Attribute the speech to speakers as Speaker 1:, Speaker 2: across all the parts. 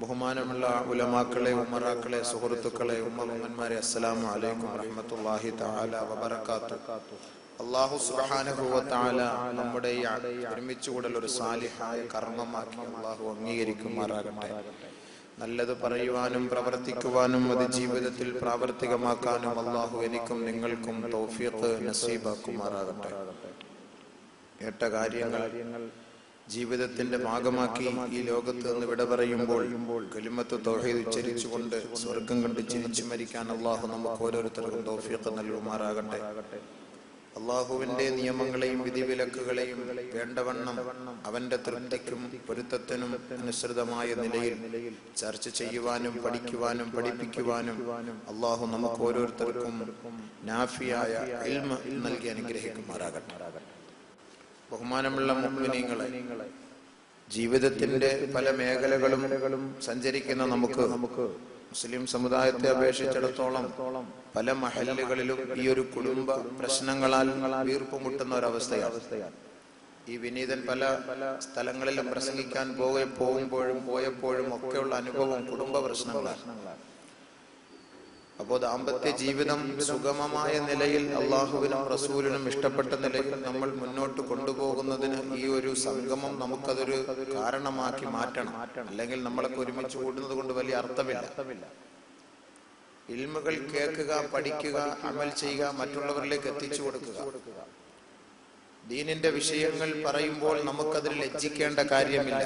Speaker 1: ബഹുമാനമുള്ള ഉലമാക്കളെ, ഉമറാക്കളെ, സുഹൃത്തുക്കളെ, ഉമ്മമാരെ, അസ്സലാമു അലൈക്കും വറഹ്മത്തുള്ളാഹി തആല വബറകാതുഹു. അല്ലാഹു സുബ്ഹാനഹു വ തആല നമ്മുടെ ഈ ഒരുമിച്ച് കൂടൽ ഒരു സാലിഹായ കർമ്മമാക്കി അല്ലാഹു അംഗീകരിക്കുമാറാകട്ടെ. നല്ലത് പറയുവാനും പ്രവർത്തിക്കുവാനും അത് ജീവിതത്തിൽ പ്രാവർത്തികമാക്കാനും അല്ലാഹു എനിക്കും നിങ്ങൾക്കും തൗഫീഖ് നസീബാക്കുമാറാകട്ടെ. കേട്ട കാര്യങ്ങൾ ജീവിതത്തിന്റെ ഭാഗമാക്കി ഈ ലോകത്ത് നിന്ന് വിട പറയുമ്പോൾ കലിമത്ത് തൗഹീദ് ഉച്ചരിച്ചുകൊണ്ട് സ്വർഗം കണ്ട് ചിരിച്ചു മരിക്കാൻ അല്ലാഹു നമുക്ക് ഓരോരുത്തർക്കും തൗഫീഖ് നൽകുമാറാകട്ടെ. അല്ലാഹുവിന്റെ നിയമങ്ങളെയും വിധിവിലക്കുകളെയും വേണ്ടവണ്ണം അവന്റെ തൃപ്തിക്കും പൊരുത്തത്തിനും അനുസൃതമായ നിലയിൽ ചർച്ച ചെയ്യുവാനും പഠിക്കുവാനും പഠിപ്പിക്കുവാനും അല്ലാഹു നമുക്ക് ഓരോരുത്തർക്കും നാഫിയായ ഇൽമ നൽകി അനുഗ്രഹിക്കുമാറാകട്ടെ. ബഹുമാനമുള്ള മുഅ്മിനീങ്ങളെ, ജീവിതത്തിന്റെ പല മേഖലകളും സഞ്ചരിക്കുന്ന നമുക്ക് മുസ്ലിം സമുദായത്തെ അപേക്ഷിച്ചിടത്തോളം പല മഹല്ലുകളിലും ഈ ഒരു കുടുംബ പ്രശ്നങ്ങളാൽ വീർപ്പുമുട്ടുന്ന ഒരവസ്ഥയാണ്. ഈ വിനീതൻ പല സ്ഥലങ്ങളിലും പ്രസംഗിക്കാൻ പോയപ്പോഴും ഒക്കെയുള്ള അനുഭവം കുടുംബ പ്രശ്നങ്ങളാണ്. അപ്പോ ദാമ്പത്യ ജീവിതം സുഗമമായ നിലയിൽ അള്ളാഹുവിനും റസൂലിനും ഇഷ്ടപ്പെട്ട നിലയിൽ നമ്മൾ മുന്നോട്ട് കൊണ്ടുപോകുന്നതിന് ഈ ഒരു സംഗമം നമുക്കതൊരു കാരണമാക്കി മാറ്റണം. അല്ലെങ്കിൽ നമ്മളൊക്കെ ഒരുമിച്ച് കൂടുന്നത് കൊണ്ട് വലിയ അർത്ഥമില്ല. ഇൽമുകൾ കേൾക്കുക, പഠിക്കുക, അമൽ ചെയ്യുക, മറ്റുള്ളവരിലേക്ക് എത്തിച്ചു കൊടുക്കുക. ദീനിന്റെ വിഷയങ്ങൾ പറയുമ്പോൾ നമുക്കതിൽ ലജ്ജിക്കേണ്ട കാര്യമില്ല.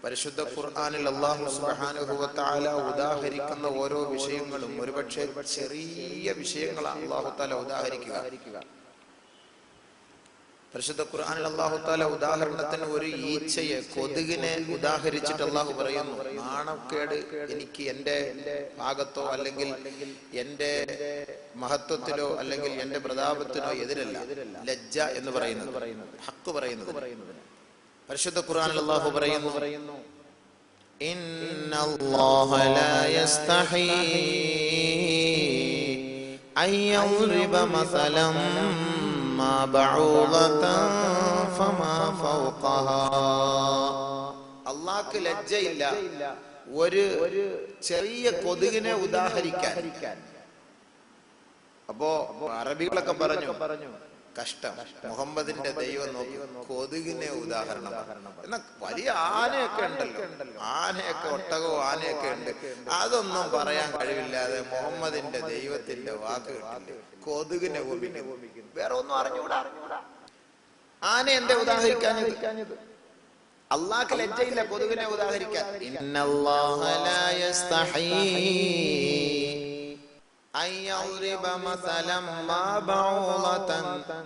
Speaker 1: പരിശുദ്ധ ഖുർആനിൽ അല്ലാഹു സുബ്ഹാനഹു വ തആല ഉദാഹരിക്കുന്ന ഓരോ വിഷയങ്ങളും ഒരുപക്ഷെ ചെറിയ വിഷയങ്ങളാണ് അല്ലാഹു തആല ഉദാഹരിക്കുക. പരിശുദ്ധ ഖുർആനിൽ അല്ലാഹു തആല ഉദാഹരണത്തിന് ഒരു ഈച്ചയെ, കൊതുകിനെ ഉദാഹരിച്ചിട്ട് അല്ലാഹു പറയുന്നു, നാണക്കേട് എനിക്ക് എന്റെ ഭാഗത്തോ അല്ലെങ്കിൽ എന്റെ മഹത്വത്തിലോ അല്ലെങ്കിൽ എന്റെ പ്രതാപത്തിനോ എതിരല്ല. ലജ്ജ എന്ന് പറയുന്നത്, ഹഖ് പറയുന്നത്. പരിശുദ്ധ ഖുർആനിൽ അല്ലാഹു പറയുന്നു, ഇന്നല്ലാഹ ലാ യസ്തഹീ അയ്യദ്രിബ മസലൻ മാ ബഊദതൻ ഫമാ ഫൗഖഹാ. അല്ലാഹുക്ക് ലജ്ജയില്ല ഒരു ചെറിയ കൊതുകിനെ ഉദാഹരിക്കാൻ. അപ്പോ അറബികളൊക്കെ പറഞ്ഞു, കഷ്ടം, മുഹമ്മദിന്റെ ദൈവം നോക്കി കൊതുകിനെ ഉദാഹരണം. എന്നാ വലിയ ആനയൊക്കെ ഉണ്ടല്ലോ, ആനയൊക്കെ, ഒട്ടകവും ആനയൊക്കെ ഉണ്ട്, അതൊന്നും പറയാൻ കഴിവില്ലാതെ മുഹമ്മദിന്റെ ദൈവത്തിന്റെ വാക്ക് കിട്ടില്ല, കൊതുകിനെ ഉപമിക്കുന്നു. വേറെ ഒന്നും അറിഞ്ഞൂടാ. ആന എന്താ ഉദാഹരിക്കാഞ്ഞത്? അല്ലാഹുക്ക് ലജ്ജയില്ല കൊതുകിനെ ഉദാഹരിക്കാൻ. ഇന്നല്ലാഹ ലാ യസ്തഹീ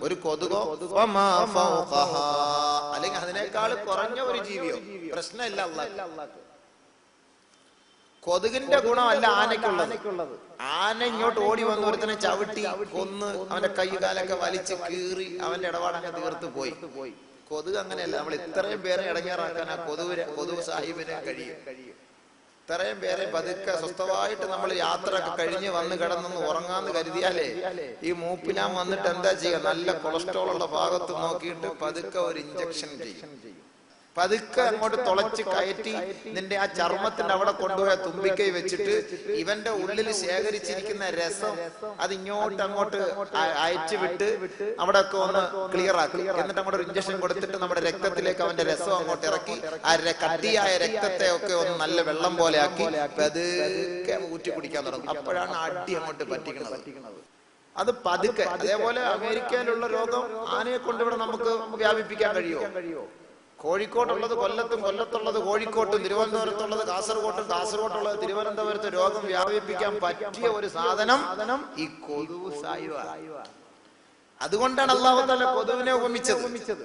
Speaker 1: ഒരു കൊതുകോ അല്ലെങ്കിൽ അതിനേക്കാൾ കുറഞ്ഞ ഒരു ജീവിയോ പ്രശ്നമില്ല അല്ലാഹ്. കൊതുകിന്റെ ഗുണമല്ല ആനയ്ക്കുള്ളത്. ആന ഇങ്ങോട്ട് ഓടി വന്ന് ഒരുത്തനെ ചവിട്ടി കൊന്ന് അവന്റെ കൈ കാലൊക്കെ വലിച്ച് കീറി അവന്റെ ഇടപാടങ്ങ് തീർത്ത് പോയി. കൊതുക് അങ്ങനെയല്ല. നമ്മൾ ഇത്രയും പേരെ ഇടങ്ങേറാക്കാൻ ആ കൊതുക് സാഹിബിനെ കഴിയും. ഇത്രയും പേരെ പതുക്കെ സ്വസ്ഥമായിട്ട് നമ്മൾ യാത്ര ഒക്കെ കഴിഞ്ഞ് വന്ന് കിടന്നൊന്ന് ഉറങ്ങാന്ന് കരുതിയാലേ ഈ മൂപ്പിലാൻ വന്നിട്ട് എന്താ ചെയ്യുക? നല്ല കൊളസ്ട്രോൾ ഉള്ള ഭാഗത്ത് നോക്കിയിട്ട് പതുക്കെ ഒരു ഇഞ്ചക്ഷൻ ചെയ്യും. പതുക്കെ അങ്ങോട്ട് തുളച്ച് കയറ്റി നിന്റെ ആ ചർമ്മത്തിന്റെ അവിടെ കൊണ്ടുപോയ തുമ്പിക്കൈ വെച്ചിട്ട് ഇവന്റെ ഉള്ളിൽ ശേഖരിച്ചിരിക്കുന്ന രസം അത് അങ്ങോട്ട് അയച്ചു വിട്ട് അവിടെ ഒക്കെ ഒന്ന് ക്ലിയർ ആക്കി, എന്നിട്ട് അങ്ങോട്ട് ഒരു ഇഞ്ചക്ഷൻ കൊടുത്തിട്ട് നമ്മുടെ രക്തത്തിലേക്ക് അവന്റെ രസം അങ്ങോട്ട് ഇറക്കി ആ കട്ടിയായ രക്തത്തെ ഒക്കെ ഒന്ന് നല്ല വെള്ളം പോലെ ആക്കി പതുക്കെ ഊറ്റി കുടിക്കാൻ തുടങ്ങും. അപ്പോഴാണ് അടി അങ്ങോട്ട് പറ്റിക്കുന്നത്. അത് പതുക്കെ. അതേപോലെ അമേരിക്കയിലുള്ള രോഗം ആനയെ കൊണ്ട് ഇവിടെ നമുക്ക് വ്യാപിപ്പിക്കാൻ കഴിയുമോ? കോഴിക്കോട്ടുള്ളത് കൊല്ലത്തും, കൊല്ലത്തുള്ളത് കോഴിക്കോട്ടും, തിരുവനന്തപുരത്തുള്ളത് കാസർഗോട്ടും, കാസർഗോട്ടുള്ളത് തിരുവനന്തപുരത്ത് രോഗം വ്യാപിപ്പിക്കാൻ പറ്റിയ ഒരു സാധനം ഈ കൊതുക് സായുവാണ്. അതുകൊണ്ടാണ് അല്ലാഹു തആല കൊതുവിനെ ഉപമിച്ചത്.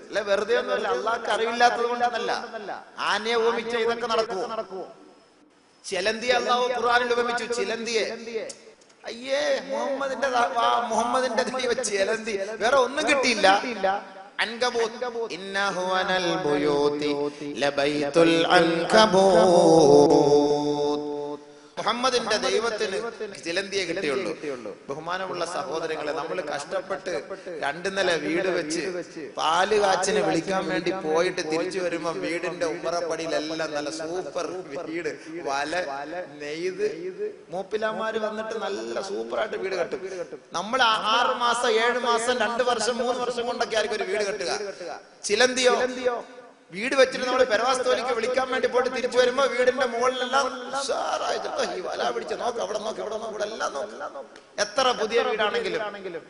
Speaker 1: അല്ലെ വെറുതെ ഒന്നുമല്ല, അള്ളാഹ്ക്ക് അറിവില്ലാത്തത് കൊണ്ടല്ല. ആനയെ ഉപമിച്ച ഇതൊക്കെ നടക്കുമോ? ചിലന്തിയെ അല്ലാഹു ഖുർആനിൽ ഉപമിച്ചു. ചിലന്തിയെ അയ്യേ മുഹമ്മദിന്റെ ദൈവ ചിലന്തി, വേറെ ഒന്നും കിട്ടിയില്ല. അൻകബൂത്ത്, ഇന്നഹു അനൽ ബുയൂതി ലബൈതുൽ അൻകബൂത്ത്. മുഹമ്മദിന്റെ ദൈവത്തിന് ചിലന്തിയെ കിട്ടിയുള്ളൂ. ബഹുമാനമുള്ള സഹോദരങ്ങളെ, നമ്മൾ കഷ്ടപ്പെട്ട് 2 നില വീട് വെച്ച് പാല് കാച്ചിനെ വിളിക്കാൻ വേണ്ടി പോയിട്ട് തിരിച്ചു വരുമ്പോ വീടിന്റെ ഉമ്മറപ്പടിയിലെല്ലാം നല്ല സൂപ്പർ വീട് വല നെയ്ത് മൂപ്പിലാമാര് വന്നിട്ട് നല്ല സൂപ്പറായിട്ട് വീട് കെട്ടും. നമ്മൾ 6 മാസം 7 മാസം 2 വർഷം 3 വർഷം കൊണ്ടൊക്കെ ആയിരിക്കും ഒരു വീട് കെട്ടുക. ചിലന്തിയോ വീട് വെച്ചിട്ട് നമ്മൾ പെരവാസ്തോലിക്ക് വിളിക്കാൻ വേണ്ടി പോയിട്ട് തിരിച്ചു വരുമ്പോ വീടിന്റെ മുകളിലെല്ലാം ഈ വല പിടിച്ച് നോക്ക്, അവിടെ നോക്ക്, ഇവിടെ നോക്ക്, ഇവിടെ എല്ലാം നോക്ക്. എത്ര പുതിയ വീടാണെങ്കിലും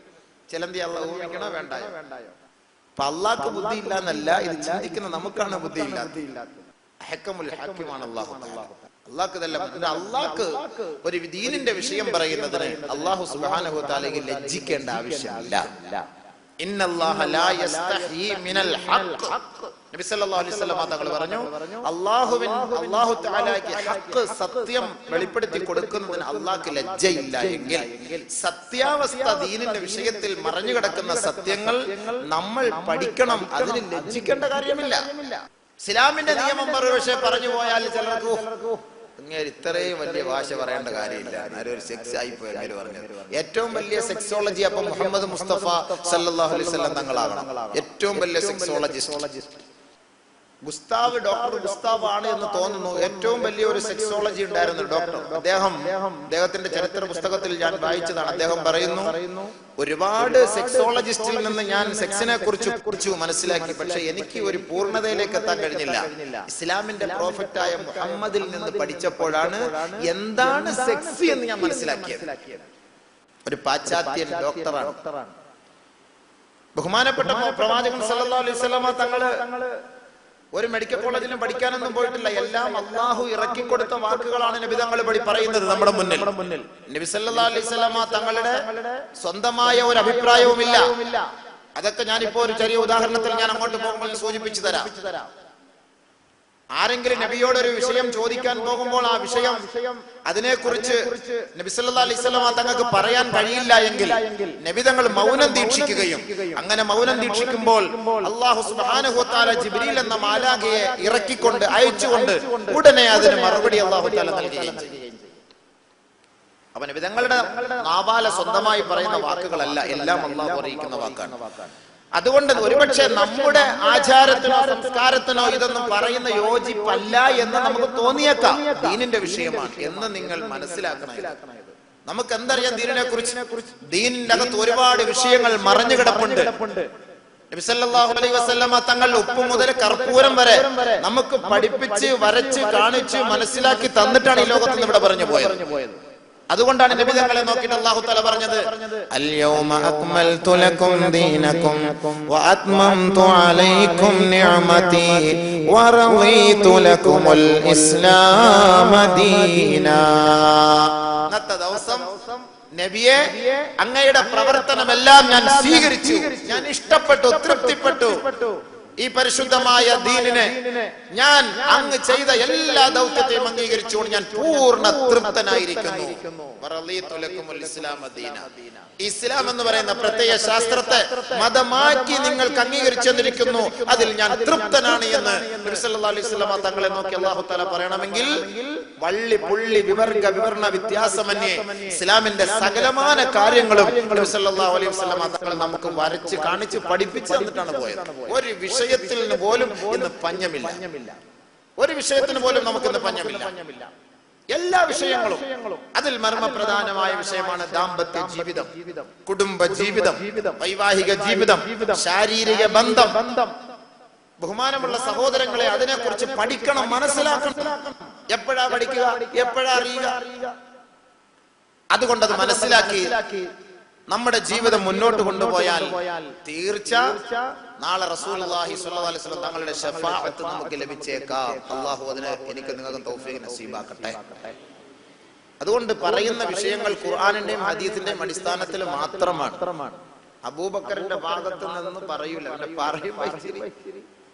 Speaker 1: ചിലന്തി അള്ളാഹ് ഊഹിക്കണോ വേണ്ടായോ? അപ്പൊ അള്ളാഹ്ക്ക് ബുദ്ധി ഇല്ല എന്നല്ല, ഇത് ചിന്തിക്കുന്ന നമുക്കാണ് ബുദ്ധി ഇല്ലാത്തത്. അള്ളാഹ്ക്ക് ഇതെല്ലാം. അള്ളാഹ്ക്ക് ഒരു ദീനിന്റെ വിഷയം പറയുന്നതിന് അള്ളാഹു സുബ്ഹാനഹു വ തആലയെ ലജ്ജിക്കേണ്ട ആവശ്യമില്ല. ഇന്നല്ലാഹ ലാ യസ്തഹി മിനൽ ഹഖ്. നബി സല്ലല്ലാഹു അലൈഹി വസല്ലം തങ്ങൾ പറഞ്ഞു, അല്ലാഹു തആലയ്ക്ക് ഹഖ് സത്യം വെളിപ്പെടുത്തി കൊടുക്കുന്നതിന് അള്ളാഹ്ക്ക് ലജ്ജയില്ല എങ്കിൽ സത്യാവസ്ഥ ദീനിന്റെ വിഷയത്തിൽ മറഞ്ഞു കിടക്കുന്ന സത്യങ്ങൾ നമ്മൾ പഠിക്കണം. അതിന് ലജ്ജിക്കേണ്ട കാര്യമില്ല. ഇസ്ലാമിന്റെ നിയമം പക്ഷേ പറഞ്ഞു പോയാൽ ചിലർക്ക് ഇങ്ങനെ ഇത്രയും വലിയ ഭാഷ പറയേണ്ട കാര്യമില്ല, ഒരു സെക്സ് ആയി പോയി പറഞ്ഞത്. ഏറ്റവും വലിയ സെക്സോളജി അപ്പൊ മുഹമ്മദ് മുസ്തഫ സല്ലല്ലാഹു അലൈഹി വസല്ലം തങ്ങളാകണം. ഏറ്റവും വലിയ സെക്സോളജിസ്റ്റ് ഡോക്ടർ ഗുസ്താവ് ആണ് എന്ന് തോന്നുന്നു. ഏറ്റവും വലിയ ഒരു സെക്സോളജി ഉണ്ടായിരുന്നു ഡോക്ടർ. അദ്ദേഹത്തിന്റെ ചരിത്ര പുസ്തകത്തിൽ ഞാൻ വായിച്ചതാണ്. അദ്ദേഹം പറയുന്നു, ഒരുപാട് സെക്സോളജിസ്റ്റിൽ നിന്ന് ഞാൻ സെക്സിനെ കുറിച്ച് മനസ്സിലാക്കി, പക്ഷെ എനിക്ക് ഒരു പൂർണ്ണതയിലേക്ക് എത്താൻ കഴിഞ്ഞില്ല. ഇസ്ലാമിന്റെ പ്രോഫറ്റായ മുഹമ്മദിൽ നിന്ന് പഠിച്ചപ്പോഴാണ് എന്താണ് സെക്സ് എന്ന് ഞാൻ മനസ്സിലാക്കിയത്. ഒരു പാശ്ചാത്യൻ ഡോക്ടറാണ്. ബഹുമാനപ്പെട്ട പ്രവാചകൻ സല്ലല്ലാഹു അലൈഹി വസല്ലം തങ്ങള് ഒരു മെഡിക്കൽ കോളേജിലും പഠിക്കാനൊന്നും പോയിട്ടില്ല. എല്ലാം അള്ളാഹു ഇറക്കിക്കൊടുത്ത വാക്കുകളാണ് നബി തങ്ങൾ പറയുന്നത് നമ്മുടെ മുന്നിൽ. നബി സല്ലല്ലാഹു അലൈഹി വസല്ലം തങ്ങളുടെ സ്വന്തമായ ഒരു അഭിപ്രായവുമില്ല. അതൊക്കെ ഞാനിപ്പോ ഒരു ചെറിയ ഉദാഹരണത്തിൽ ഞാൻ അങ്ങോട്ട് പോകുമ്പോൾ സൂചിപ്പിച്ചു തരാം. ആരെങ്കിലും നബിയോട് ഒരു വിഷയം ചോദിക്കാൻ പോകുമ്പോൾ ആ വിഷയം അതിനെക്കുറിച്ച് നബി സല്ലല്ലാഹു അലൈഹി വസല്ലം തങ്ങൾക്ക് പറയാൻ കഴിയില്ല എങ്കിൽ നബി തങ്ങൾ മൗനം ദീക്ഷിക്കുകയും, അങ്ങനെ മൗനം ദീക്ഷിക്കുമ്പോൾ അല്ലാഹു സുബ്ഹാനഹു വ തആല ജിബ്രീൽ എന്ന മാലാഖയെ ഇറക്കിക്കൊണ്ട് അയച്ചുകൊണ്ട് ഉടനെ അതിന് മറുപടി അല്ലാഹു തആല നൽകുകയും ചെയ്യും. അപ്പൊ നബി തങ്ങളുടെ നാവാല സ്വന്തമായി പറയുന്ന വാക്കുകളല്ല, എല്ലാം അല്ലാഹു അറിയിക്കുന്ന വാക്കാണ്. അതുകൊണ്ട് ഒരുപക്ഷെ നമ്മുടെ ആചാരത്തിനോ സംസ്കാരത്തിനോ ഇതൊന്നും പറയുന്ന യോജിപ്പല്ല എന്ന് നമുക്ക് തോന്നിയേക്കാം. ദീനിന്റെ വിഷയമാണ് എന്ന് നിങ്ങൾ മനസ്സിലാക്കണം. നമുക്ക് എന്തറിയാം ദീനിനെ കുറിച്ച്? ദീനിന്റെ അകത്ത് ഒരുപാട് വിഷയങ്ങൾ മറഞ്ഞു കിടപ്പുണ്ട്. നബി സല്ലല്ലാഹു അലൈഹി വസല്ലമ തങ്ങൾ ഉപ്പ് മുതൽ കർപ്പൂരം വരെ നമുക്ക് പഠിപ്പിച്ച് വരച്ച് കാണിച്ച് മനസ്സിലാക്കി തന്നിട്ടാണ് ഈ ലോകത്ത് നിന്ന് ഇവിടെ പറഞ്ഞു പോയത്. അതുകൊണ്ടാണ് നബി തങ്ങളെ നോക്കിയിട്ട് അല്ലാഹു തആല പറഞ്ഞത്, അൽയൗമ അക്മൽതു ലക്കും ദീനക്കും വഅത്മംതു അലൈക്കും നിഅമതി വറളീതു ലക്കുമുൽ ഇസ്ലാമ ദീനാ. ഇന്നത്തെ ദിവസം നബിയെ അങ്ങയുടെ പ്രവർത്തനമെല്ലാം ഞാൻ സ്വീകരിച്ചു, ഞാൻ ഇഷ്ടപ്പെട്ടു, തൃപ്തിപ്പെട്ടു. ഈ പരിശുദ്ധമായ ദീനിനെ ഞാൻ അങ്ങ് ചെയ്ത എല്ലാ ദൗത്യത്തെയും അംഗീകരിച്ചുകൊണ്ട് ഞാൻ പൂർണ്ണ തൃപ്തനായിരിക്കുന്നു. ഇസ്ലാം എന്ന് പറയുന്ന പ്രത്യയ ശാസ്ത്രത്തെ മതമാക്കി നിങ്ങൾക്ക് അംഗീകരിച്ചെന്നിരിക്കുന്നു, അതിൽ ഞാൻ തൃപ്തനാണ് എന്ന് നബി സല്ലല്ലാഹു അലൈഹി വസല്ലം തങ്ങളെ നോക്കി അല്ലാഹു തആല പറയണമെങ്കിൽ വള്ളി പുള്ളി വിവർഗ വിവരണ വ്യത്യാസമന്യേ ഇസ്ലാമിന്റെ സകലമാന കാര്യങ്ങളും നബി സല്ലല്ലാഹു അലൈഹി വസല്ലം തങ്ങൾ നമുക്ക് വരച്ച് കാണിച്ച് പഠിപ്പിച്ചു തന്നിട്ടാണ് പോയത്. ഒരു വിഷയത്തിൽ പോലും ഇന്ന് പഞ്ഞമില്ല. ഒരു വിഷയത്തിന് പോലും നമുക്കിന്ന് പഞ്ഞമില്ല. എല്ലാ വിഷയങ്ങളും അതിൽ മർമ്മപ്രധാനമായ വിഷയമാണ് ദാമ്പത്യ ജീവിതം, കുടുംബ ജീവിതം, വൈവാഹിക ജീവിതം, ശാരീരിക ബന്ധം. ബഹുമാനമുള്ള സഹോദരങ്ങളെ, അതിനെക്കുറിച്ച് പഠിക്കണം, മനസ്സിലാക്കണം. എപ്പോഴാ പഠിക്കുക, എപ്പോഴാ അറിയുക? അതുകൊണ്ടത് മനസ്സിലാക്കി നമ്മുടെ ജീവിതം മുന്നോട്ട് കൊണ്ടുപോയാൽ തീർച്ച നാളെ റസൂലുള്ളാഹി സ്വല്ലല്ലാഹു അലൈഹി വസല്ലം തങ്ങളുടെ ശഫാഅത്ത് നമുക്ക് ലഭിച്ചേക്കാം. അല്ലാഹു അതിനെ എനിക്ക് നിങ്ങൾക്ക് തൗഫീഖ് നസീബാക്കട്ടെ. അതുകൊണ്ട് പറയുന്ന വിഷയങ്ങൾ ഖുർആനിന്റെയും ഹദീസിന്റെയും അടിസ്ഥാനത്തിൽ മാത്രമാണ്. അബൂബക്കറിന്റെ ഭാഗത്ത് നിന്ന് പറയൂല. പറയുമ്പോ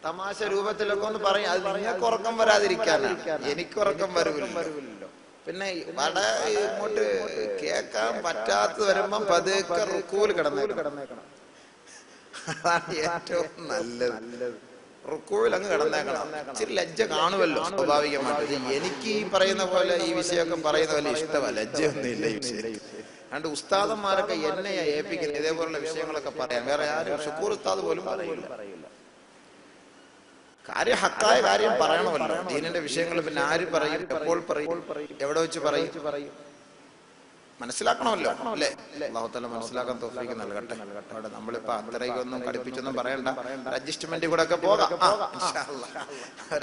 Speaker 1: തമാശ രൂപത്തിലൊക്കെ ഒന്ന് പറയും. അത് നിങ്ങൾക്ക് ഉറക്കം വരാതിരിക്കാനാണ്, എനിക്ക് ഉറക്കം വരൂല്ലോ. പിന്നെ വട ഇങ്ങോട്ട് കേൾക്കാൻ പറ്റാത്ത വരുമ്പോ പതുക്കെ റുക്കൂൽ കിടന്നേക്കണം. അതാണ് ഏറ്റവും നല്ലത്. റുക്കൂയിൽ അങ്ങ് കിടന്നേക്കണം. ഇച്ചിരി ലജ്ജ കാണുമല്ലോ സ്വാഭാവികമായിട്ട്. എനിക്ക് ഈ പറയുന്ന പോലെ ഈ വിഷയമൊക്കെ പറയുന്ന പോലെ ഇഷ്ടമല്ല, ലജ്ജയൊന്നുമില്ല ഈ വിഷയം. അതുകൊണ്ട് ഉസ്താദന്മാരൊക്കെ എന്നെയാ ഏൽപ്പിക്കുന്നത് ഇതേപോലുള്ള വിഷയങ്ങളൊക്കെ പറയാൻ. വേറെ ആരും ഷുക്കൂർ ഉസ്താദ് പോലും പറയില്ല. കാര്യം ഹക്കായ കാര്യം പറയണമല്ലോ. ദീനിന്റെ വിഷയങ്ങൾ പിന്നെ ആര് പറയും, എപ്പോൾ പറയും, എവിടെ വെച്ച് പറയും, മനസ്സിലാക്കണമല്ലോ അല്ലേ? അല്ലാഹു തആല മനസ്സിലാക്കാൻ തൗഫീഖ് നൽകട്ടെ. അവിടെ നമ്മളിപ്പോ അത്രയൊന്നും കടുപ്പിച്ചൊന്നും പറയണ്ട, അഡ്ജസ്റ്റ്മെന്റ് കൂടെ ഒക്കെ പോകാം ഇൻഷാ അല്ലാഹ്.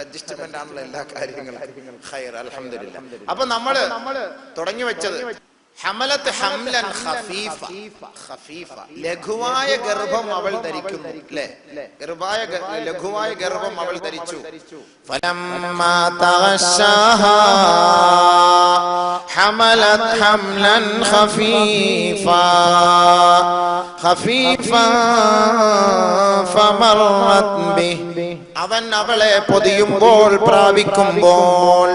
Speaker 1: അഡ്ജസ്റ്റ്മെന്റ് ആണല്ലോ എല്ലാ കാര്യങ്ങളും. ഖൈർ, അൽഹംദുലില്ലാ. അപ്പൊ നമ്മള് തുടങ്ങി വെച്ചത് ഹമലത്ത് ഹംലൻ ഖഫീഫ, ഖഫീഫ ലഘുവായ ഗർഭം അവൾ ധരിക്കുന്നു അല്ലേ? ലഘുവായ ഗർഭം അവൾ ധരിച്ചു. ഫലമ്മാ തഗശാഹാ ഹമലത് ഹംലൻ ഖഫീഫ ഖഫീഫൻ ഫമറത് ബിഹി, അവൻ അവളെ പൊതിയുമ്പോൾ പ്രാപിക്കുമ്പോൾ.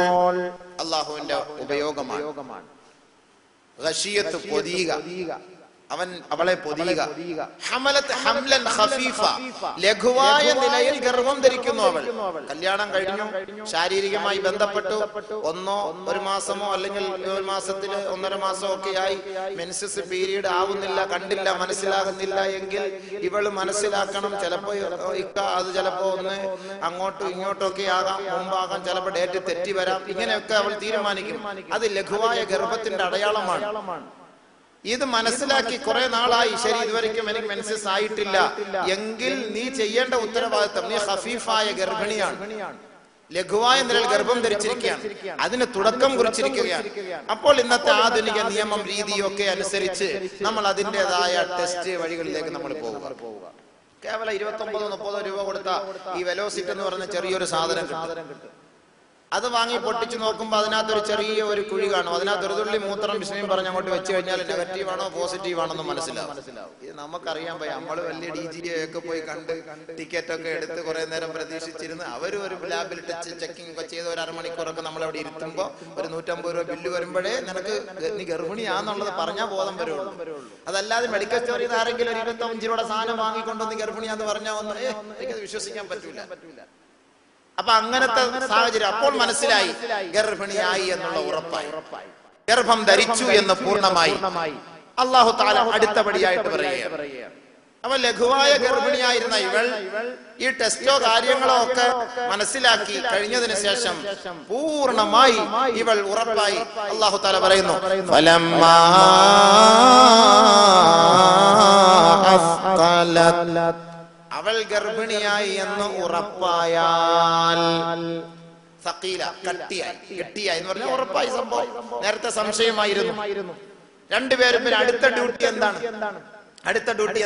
Speaker 1: അല്ലാഹുവിന്റെ ഉപയോഗമാണ് ഗശിയത്ത്, പൊതിയുക. അവൻ അവളെ പൊതിയുക. ഹമലത്ത് ഹംലൻ ഖഫീഫ, ലഘുവായ നിലയിൽ ഗർഭം ധരിക്കുന്നു അവൾ. കല്യാണം കഴിഞ്ഞു, ശാരീരികമായി ബന്ധപ്പെട്ടു, ഒന്നോ ഒരു മാസമോ അല്ലെങ്കിൽ ഒരു മാസത്തില് 1.5 മാസമോ ഒക്കെയായി മെൻസസ് പീരീഡ് ആവുന്നില്ല, കണ്ടില്ല, മനസ്സിലാകുന്നില്ല എങ്കിൽ ഇവള് മനസ്സിലാക്കണം. ചിലപ്പോ അത് ചിലപ്പോ ഒന്ന് അങ്ങോട്ടും ഇങ്ങോട്ടും ഒക്കെ ആകാം, മുമ്പാകാം, ചിലപ്പോ ഡേറ്റ് തെറ്റി വരാം. ഇങ്ങനെയൊക്കെ അവൾ തീരുമാനിക്കും. അത് ലഘുവായ ഗർഭത്തിന്റെ അടയാളമാണ്. ഇത് മനസ്സിലാക്കി കുറെ നാളായി, ശരി ഇതുവരെയ്ക്കും എനിക്ക് മെൻസസ് ആയിട്ടില്ല എങ്കിൽ നീ ചെയ്യേണ്ട ഉത്തരവാദിത്തം, നീ ഖഫീഫായ ഗർഭിണിയാണ്, ലഘുവായ നിലയിൽ ഗർഭം ധരിച്ചിരിക്കുകയാണ്, അതിന് തുടക്കം കുറിച്ചിരിക്കുകയാണ്. അപ്പോൾ ഇന്നത്തെ ആധുനിക നിയമം രീതിയൊക്കെ അനുസരിച്ച് നമ്മൾ അതിൻ്റെതായ ടെസ്റ്റ് വഴികളിലേക്ക് നമ്മൾ പോവുക. കേവലം 29-30 രൂപ കൊടുത്ത ഈ വെലോസിറ്റ് എന്ന് പറഞ്ഞ ചെറിയൊരു സാധനം കിട്ടും. അത് വാങ്ങി പൊട്ടിച്ചു നോക്കുമ്പോൾ അതിനകത്തൊരു ചെറിയ ഒരു കുഴി കാണും. അതിനകത്ത് ഒരു തുള്ളി മൂത്രം ബിസ്മിയും പറഞ്ഞ് അങ്ങോട്ട് വെച്ച് കഴിഞ്ഞാൽ നെഗറ്റീവ് ആണോ പോസിറ്റീവ് ആണോ എന്ന് മനസ്സിലാവും. ഇത് നമുക്കറിയാൻ പോയി. നമ്മൾ വലിയ DGA ഒക്കെ പോയി കണ്ട് ടിക്കറ്റ് ഒക്കെ എടുത്ത് കുറെ നേരം പ്രതീക്ഷിച്ചിരുന്ന് അവർ ഒരു ലാബിൽ ചെക്കിംഗ് ഒക്കെ ചെയ്ത് ഒരു അരമണിക്കൂറൊക്കെ നമ്മളവിടെ ഇരുത്തുമ്പോൾ ഒരു 150 രൂപ ബില്ല് വരുമ്പോഴേ നിനക്ക് നീ ഗർഭിണിയാന്നുള്ളത് പറഞ്ഞാൽ ബോധം വരുള്ളൂ. അതല്ലാതെ മെഡിക്കൽ സ്റ്റോറിൽ നിന്ന് ആരെങ്കിലും ഒരു 25 രൂപയുടെ സാധനം വാങ്ങിക്കൊണ്ടു നീ ഗർഭിണിയാന്ന് പറഞ്ഞാൽ ഒന്നും എനിക്കത് വിശ്വസിക്കാൻ പറ്റൂല. അപ്പൊ അങ്ങനത്തെ സാഹചര്യം. അപ്പോൾ മനസ്സിലായി ഗർഭിണിയായി എന്നുള്ള ഉറപ്പായി, ഗർഭം ധരിച്ചു എന്ന് പൂർണ്ണമായി. അല്ലാഹു തആല അടുത്തപടിയായിട്ട് പറയുകയാണ്, അപ്പൊ ലഘുവായ ഗർഭിണിയായിരുന്ന ഇവൾ ഈ ടെസ്റ്റോ കാര്യങ്ങളോ ഒക്കെ മനസ്സിലാക്കി കഴിഞ്ഞതിന് ശേഷം പൂർണ്ണമായി ഇവൾ ഉറപ്പായി. അല്ലാഹു തആല പറയുന്നു, ഫലമ്മാ അഫ്ഖലത്, അവൾ ഗർഭിണിയായി എന്ന് ഉറപ്പായാൽ, സഖീല കെട്ടിയായി എന്ന് പറഞ്ഞാൽ ഉറപ്പായി സംഭവം. നേരത്തെ സംശയമായിരുന്നു. രണ്ടുപേരും പിന്നെ അടുത്ത ഡ്യൂട്ടി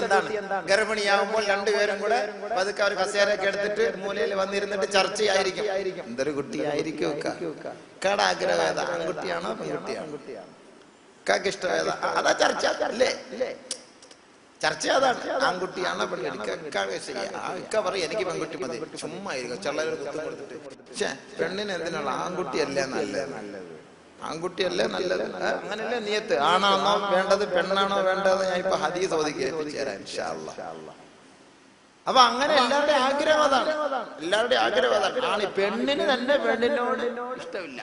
Speaker 1: എന്താണ്? ഗർഭിണിയാകുമ്പോൾ രണ്ടുപേരും കൂടെ പതുക്കെ ഒരു കസേരയൊക്കെ എടുത്തിട്ട് മൂലയിൽ വന്നിരുന്നിട്ട് ചർച്ചയായിരിക്കും. എന്തൊരു കുട്ടിയായിരിക്കും, ആഗ്രഹം ഏതാ, ആൺകുട്ടിയാണോ പെൺകുട്ടിയാണോ, ഇഷ്ടമേതാ, അതാ ചർച്ച അല്ലേ? ചർച്ച അതാണ്, ആൺകുട്ടിയാണോ പെൺകുട്ടി. പറയും എനിക്ക് പെൺകുട്ടി മതി, ചുമ്മാ ആയിരിക്കും ചെള്ളൊരു കുത്തു കൊടുത്തിട്ട്. പക്ഷെ പെണ്ണിന് എന്തിനുള്ള, ആൺകുട്ടിയല്ലേ നല്ലത്, ആൺകുട്ടിയല്ലേ നല്ലത്, അങ്ങനെയല്ലേ നിയത്ത്. ആണാണോ വേണ്ടത്, പെണ്ണാണോ വേണ്ടത്, ഞാൻ ഇപ്പൊ ഹദീസ് ഓതിക്കേരാം ഇൻഷാ അല്ലാഹ്. അപ്പൊ അങ്ങനെ എല്ലാവരുടെയും ആഗ്രഹം അതാണ്, എല്ലാവരുടെയും ആഗ്രഹം അതാണ്. ആണ് പെണ്ണിന് തന്നെ പെണ്ണിനോട് ഇഷ്ടമില്ല.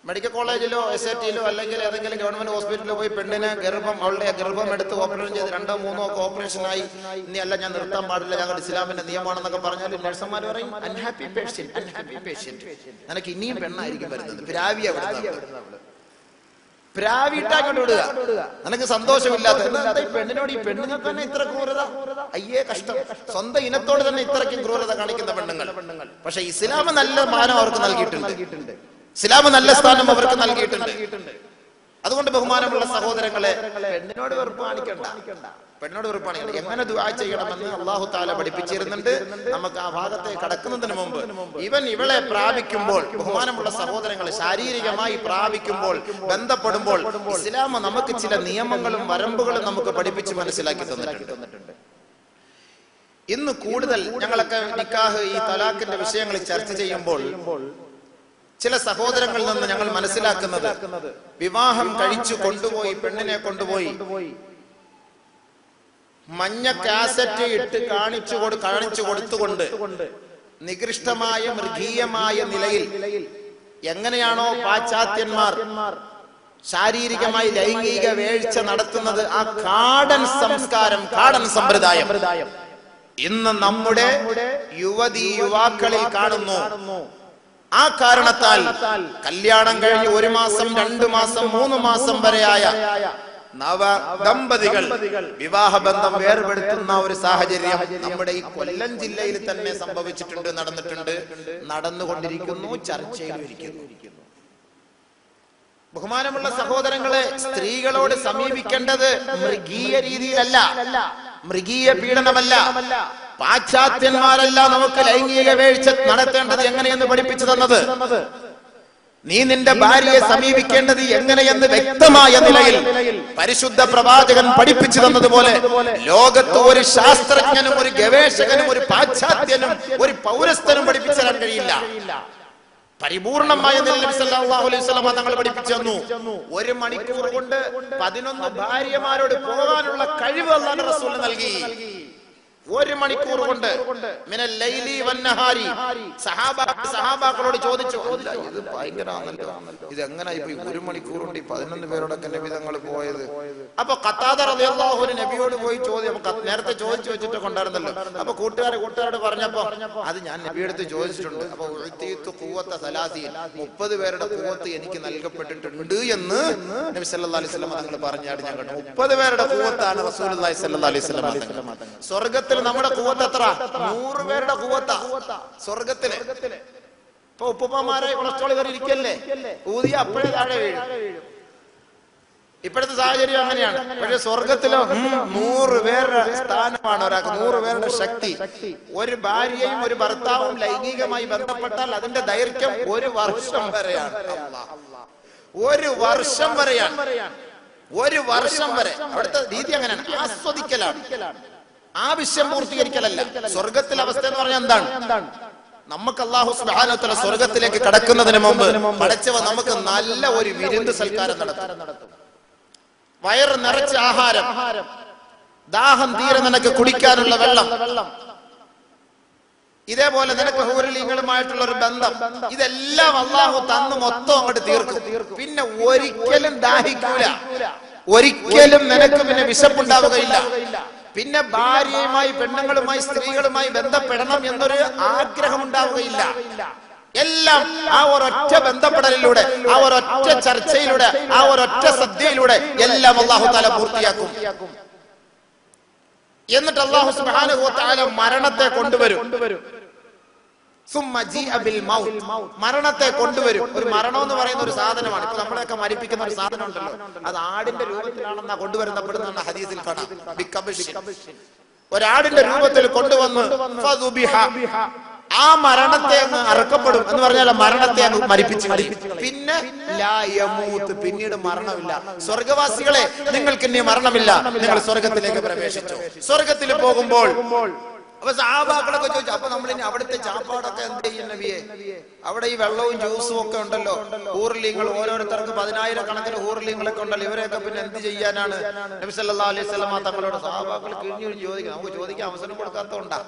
Speaker 1: മെഡിക്കൽ കോളേജിലോ SATയിലോ അല്ലെങ്കിൽ ഏതെങ്കിലും ഗവൺമെന്റ് ഹോസ്പിറ്റലിലോ പോയി പെണ്ണിന് അവളുടെ ഗർഭം എടുത്ത് ഓപ്പറേഷൻ ചെയ്ത് 2-3 ഓപ്പറേഷനായി, ഇനി അല്ല ഞാൻ നിർത്താൻ പാടില്ല, ഞങ്ങളുടെ ഇസ്ലാമിന്റെ നിയമമാണെന്നൊക്കെ പറഞ്ഞാൽ നഴ്സുമാർ പറയും അൺഹാപ്പി പേഷ്യന്റ്, നിനക്ക് ഇനിയും പെണ്ണായിരിക്കും വരുന്നത്, പ്രാവിയാ വരുന്നത്, പ്രാവിട്ടാക്കൊണ്ട് വിടുക, നിനക്ക് സന്തോഷമില്ലാത്ത പെണ്ണിനോട്. ഈ പെണ്ണുങ്ങൾക്ക് തന്നെ ഇത്ര ക്രൂരത, അയ്യേ കഷ്ടം. സ്വന്തം ഇനത്തോട് തന്നെ ഇത്രയ്ക്കും ക്രൂരത കാണിക്കുന്ന പെണ്ണുങ്ങൾ. പക്ഷെ ഇസ്ലാം നല്ല മാനം അവർക്ക് നൽകിയിട്ടുണ്ട്, ഇസ്ലാം നല്ല സ്ഥാനം അവർക്ക് നൽകിയിട്ടുണ്ട്. അതുകൊണ്ട് ബഹുമാനമുള്ള സഹോദരങ്ങളെ, പെണ്ണിനോട് വെറുപ്പ് കാണിക്കണ്ട. എങ്ങനെ ദുആ ചെയ്യണമെന്ന് അല്ലാഹു തആല പഠിപ്പിച്ചിരുന്നുണ്ട്. നമുക്ക് ആ ഭാഗത്തെ കടക്കുന്നതിന് മുമ്പ് ഇവളെ പ്രാപിക്കുമ്പോൾ, ബഹുമാനമുള്ള സഹോദരങ്ങളെ, ശാരീരികമായി പ്രാപിക്കുമ്പോൾ, ബന്ധപ്പെടുമ്പോൾ ഇസ്ലാം നമുക്ക് ചില നിയമങ്ങളും വരമ്പുകളും നമുക്ക് പഠിപ്പിച്ച് മനസ്സിലാക്കി തന്നിട്ടുണ്ട്. ഇന്ന് കൂടുതൽ ഞങ്ങളൊക്കെ നിക്കാഹ്, ഈ തലാഖിന്റെ വിഷയങ്ങൾ ചർച്ച ചെയ്യുമ്പോൾ ചില സഹോദരങ്ങളിൽ നിന്ന് ഞങ്ങൾ മനസ്സിലാക്കുന്നത്, വിവാഹം കഴിച്ചു കൊണ്ടുപോയി പെണ്ണിനെ കൊണ്ടുപോയി മഞ്ഞ കാസറ്റ് ഇട്ട് കാണിച്ചു കൊടുത്തുകൊണ്ട് നികൃഷ്ടമായ മൃഗീയമായ നിലയിൽ എങ്ങനെയാണോ പാശ്ചാത്യന്മാർ ശാരീരികമായി ലൈംഗിക വീഴ്ച നടത്തുന്നത്, ആ കാടൻ സംസ്കാരം, കാടൻ സമ്പ്രദായം ഇന്ന് നമ്മുടെ യുവാക്കളിൽ കാണുന്നു. ആ കാരണത്താൽ കല്യാണം കഴിഞ്ഞ് 1 മാസം 2 മാസം 3 മാസം വരെയായ നവ ദമ്പതികൾ വിവാഹബന്ധം വേർപെടുത്തുന്ന ഒരു സാഹചര്യം നമ്മുടെ ഈ കൊല്ലം ജില്ലയിൽ തന്നെ സംഭവിച്ചിട്ടുണ്ട്, നടന്നുകൊണ്ടിരിക്കുന്നു, ചർച്ചയിലിരിക്കുന്നു. ബഹുമാനമുള്ള സഹോദരങ്ങളെ, സ്ത്രീകളോട് സമീപിക്കേണ്ടത് മൃഗീയ രീതിയിലല്ല, മൃഗീയ പീഡനമല്ല. പാശ്ചാത്യന്മാരല്ല നമുക്ക് ലൈംഗിക വീഴ്ച നടത്തേണ്ടത് എങ്ങനെയെന്ന് പഠിപ്പിച്ചു തന്നത്. നീ നിന്റെ ഭാര്യയെ സമീപിക്കേണ്ടത് എങ്ങനെയെന്ന് വ്യക്തമായ നിലയിൽ പരിശുദ്ധ പ്രവാചകൻ പഠിപ്പിച്ചു തന്നതുപോലെ ലോകത്ത് ഒരു ശാസ്ത്രജ്ഞനും ഒരു ഗവേഷകനും ഒരു പാശ്ചാത്യനും ഒരു പൗരസ്ത്യനും പഠിപ്പിച്ചു തരാൻ കഴിയില്ല. പരിപൂർണമായ നബി സല്ലല്ലാഹു അലൈഹി വസല്ലം തങ്ങൾ പഠിപ്പിച്ചു തന്നു. 1 മണിക്കൂർ കൊണ്ട് 11 ഭാര്യമാരോട് പോകാനുള്ള കഴിവ് അല്ലാഹു റസൂൽ നൽകി. 1 മണിക്കൂർ കൊണ്ട് മിനൽ ലൈലി വന്നഹാരി. സഹാബാക്കളോട് ചോദിച്ചു, ഇത് ഭയങ്കരമാണല്ലോ, ഇത് എങ്ങനെ ഇപ്പൊ 1 മണിക്കൂർ കൊണ്ട് 11 പേരോടൊക്കെ നബി തങ്ങൾ പോയത്? അപ്പൊ ഖത്താദ റളിയല്ലാഹു അൻഹു നബിയോട് പോയി നേരത്തെ ചോദിച്ചു വെച്ചിട്ട് കൊണ്ടായിരുന്നല്ലോ. അപ്പൊ കൂട്ടുകാരോട് പറഞ്ഞപ്പോ അത് ഞാൻ നബിയെടുത്ത് ചോദിച്ചിട്ടുണ്ട്. അപ്പൊ 30 പേരുടെ ഖുവത്ത് എനിക്ക് നൽകപ്പെട്ടിട്ടുണ്ട് എന്ന് നബി സല്ലല്ലാഹു അലൈഹി വസല്ലം തങ്ങൾ പറഞ്ഞാണ് ഞാൻ കണ്ടു. 30 പേരുടെ ഖുവത്താണ് റസൂലുള്ളാഹി സ്വല്ലല്ലാഹു അലൈഹി വസല്ലം. സ്വർഗ്ഗത്തിൽ നമ്മുടെ ഖുവത്ത് എത്ര? 100 പേരുടെ ഖുവത്താ സ്വർഗ്ഗത്തില്. ഇപ്പൊ ഉപ്പുപ്പമാരെ കൊളസ്ട്രോൾ കയറി ഇരിക്കല്ലേ, ഊതിയ അപ്പോഴേ താഴെ വീഴും. ഇപ്പോഴത്തെ സാഹചര്യം അങ്ങനെയാണ്. പക്ഷെ സ്വർഗത്തിലോ 100 പേരുടെ സ്ഥാനമാണ് ഒരാൾക്ക്, 100 പേരുടെ ശക്തി. ഒരു ഭാര്യയും ഒരു ഭർത്താവും ലൈംഗികമായി ബന്ധപ്പെട്ടാൽ അതിന്റെ ദൈർഘ്യം 1 വർഷം വരെയാണ്. 1 വർഷം വരെയാണ്. 1 വർഷം വരെ. അവിടുത്തെ രീതി അങ്ങനെയാണ്, ആസ്വദിക്കലാണ്, ആവശ്യം പൂർത്തീകരിക്കലല്ല. സ്വർഗത്തിലെ അവസ്ഥ എന്ന് പറഞ്ഞാൽ എന്താണ്? നമുക്ക് അല്ലാഹു സുബ്ഹാനഹു വ തആല സ്വർഗത്തിലേക്ക് കടക്കുന്നതിന് മുമ്പ് പടച്ചവൻ നമുക്ക് നല്ല ഒരു വിരുന്ന് സൽക്കാരം നടത്തും. വയറ് നിറച്ച ആഹാരം, ദാഹം തീരെ നിനക്ക് കുടിക്കാനുള്ള വെള്ളം, ഇതേപോലെ നിനക്ക് ഹൂറലീങ്ങളുമായിട്ടുള്ള ഒരു ബന്ധം, ഇതെല്ലാം അല്ലാഹു തന്നു മൊത്തം അങ്ങോട്ട് തീർക്കും. പിന്നെ ഒരിക്കലും ദാഹിക്കൂല, ഒരിക്കലും നിനക്ക് പിന്നെ വിശപ്പുണ്ടാവുകയില്ല. പിന്നെ ഭാര്യയുമായി, പെണ്ണുങ്ങളുമായി, സ്ത്രീകളുമായി ബന്ധപ്പെടണം എന്നൊരു ആഗ്രഹം ഉണ്ടാവുകയില്ല. എല്ലാം ആ ഒരൊറ്റ ബന്ധപ്പെടലിലൂടെ, ആ ഒരൊറ്റ ചർച്ചയിലൂടെ, ആ ഒരൊറ്റ സദ്യയിലൂടെ എല്ലാം അല്ലാഹു തആല പൂർത്തിയാക്കും. എന്നിട്ട് അല്ലാഹു സുബ്ഹാനഹു വ തആല മരണത്തെ കൊണ്ടുവരും. മരണത്തെ കൊണ്ടുവരും. ഒരു മരണം എന്ന് പറയുന്ന ഒരു സാധനമാണ്. ഇപ്പൊ നമ്മളെയൊക്കെ മരിപ്പിക്കുന്ന ഒരു സാധനം ഉണ്ടല്ലോ, അത് ആടിന്റെ രൂപത്തിലാണെന്നാ കൊണ്ടുവരുന്നപ്പെടുന്ന ഹദീസിൽ കാണാം. ഒരാടിന്റെ രൂപത്തിൽ കൊണ്ടുവന്ന് ആ മരണത്തെ അങ്ങ് അറക്കപ്പെടും എന്ന് പറഞ്ഞാൽ മരണത്തെ അങ്ങ് മരിപ്പിച്ചു കളയും. പിന്നെ പിന്നീട് മരണമില്ല. സ്വർഗവാസികളെ, നിങ്ങൾക്ക് ഇനി മരണമില്ല, നിങ്ങൾ സ്വർഗത്തിലേക്ക് പ്രവേശിച്ചു. സ്വർഗത്തിൽ പോകുമ്പോൾ അപ്പൊ സഹാബാക്കളൊക്കെ ചോദിച്ചു, അപ്പൊ നമ്മൾ ഇനി അവിടുത്തെ ചാപ്പാടൊക്കെ എന്ത് ചെയ്യും നബിയെ? അവിടെ ഈ വെള്ളവും ജ്യൂസും ഒക്കെ ഉണ്ടല്ലോ, ഹൂർലിങ്ങൾ ഓരോരുത്തർക്ക് 10,000 കണക്കിന് ഹൂർലിങ്ങളൊക്കെ ഉണ്ടല്ലോ, ഇവരെയൊക്കെ പിന്നെ എന്ത് ചെയ്യാനാണ്? നബി സല്ലല്ലാഹു അലൈഹി വസല്ലം തങ്ങളോട് സഹാബാക്കൾ കിഴിഞ്ഞു ചോദിക്കും. നമുക്ക് ചോദിക്കാൻ അവസരം കൊടുക്കാത്തതുകൊണ്ടാ.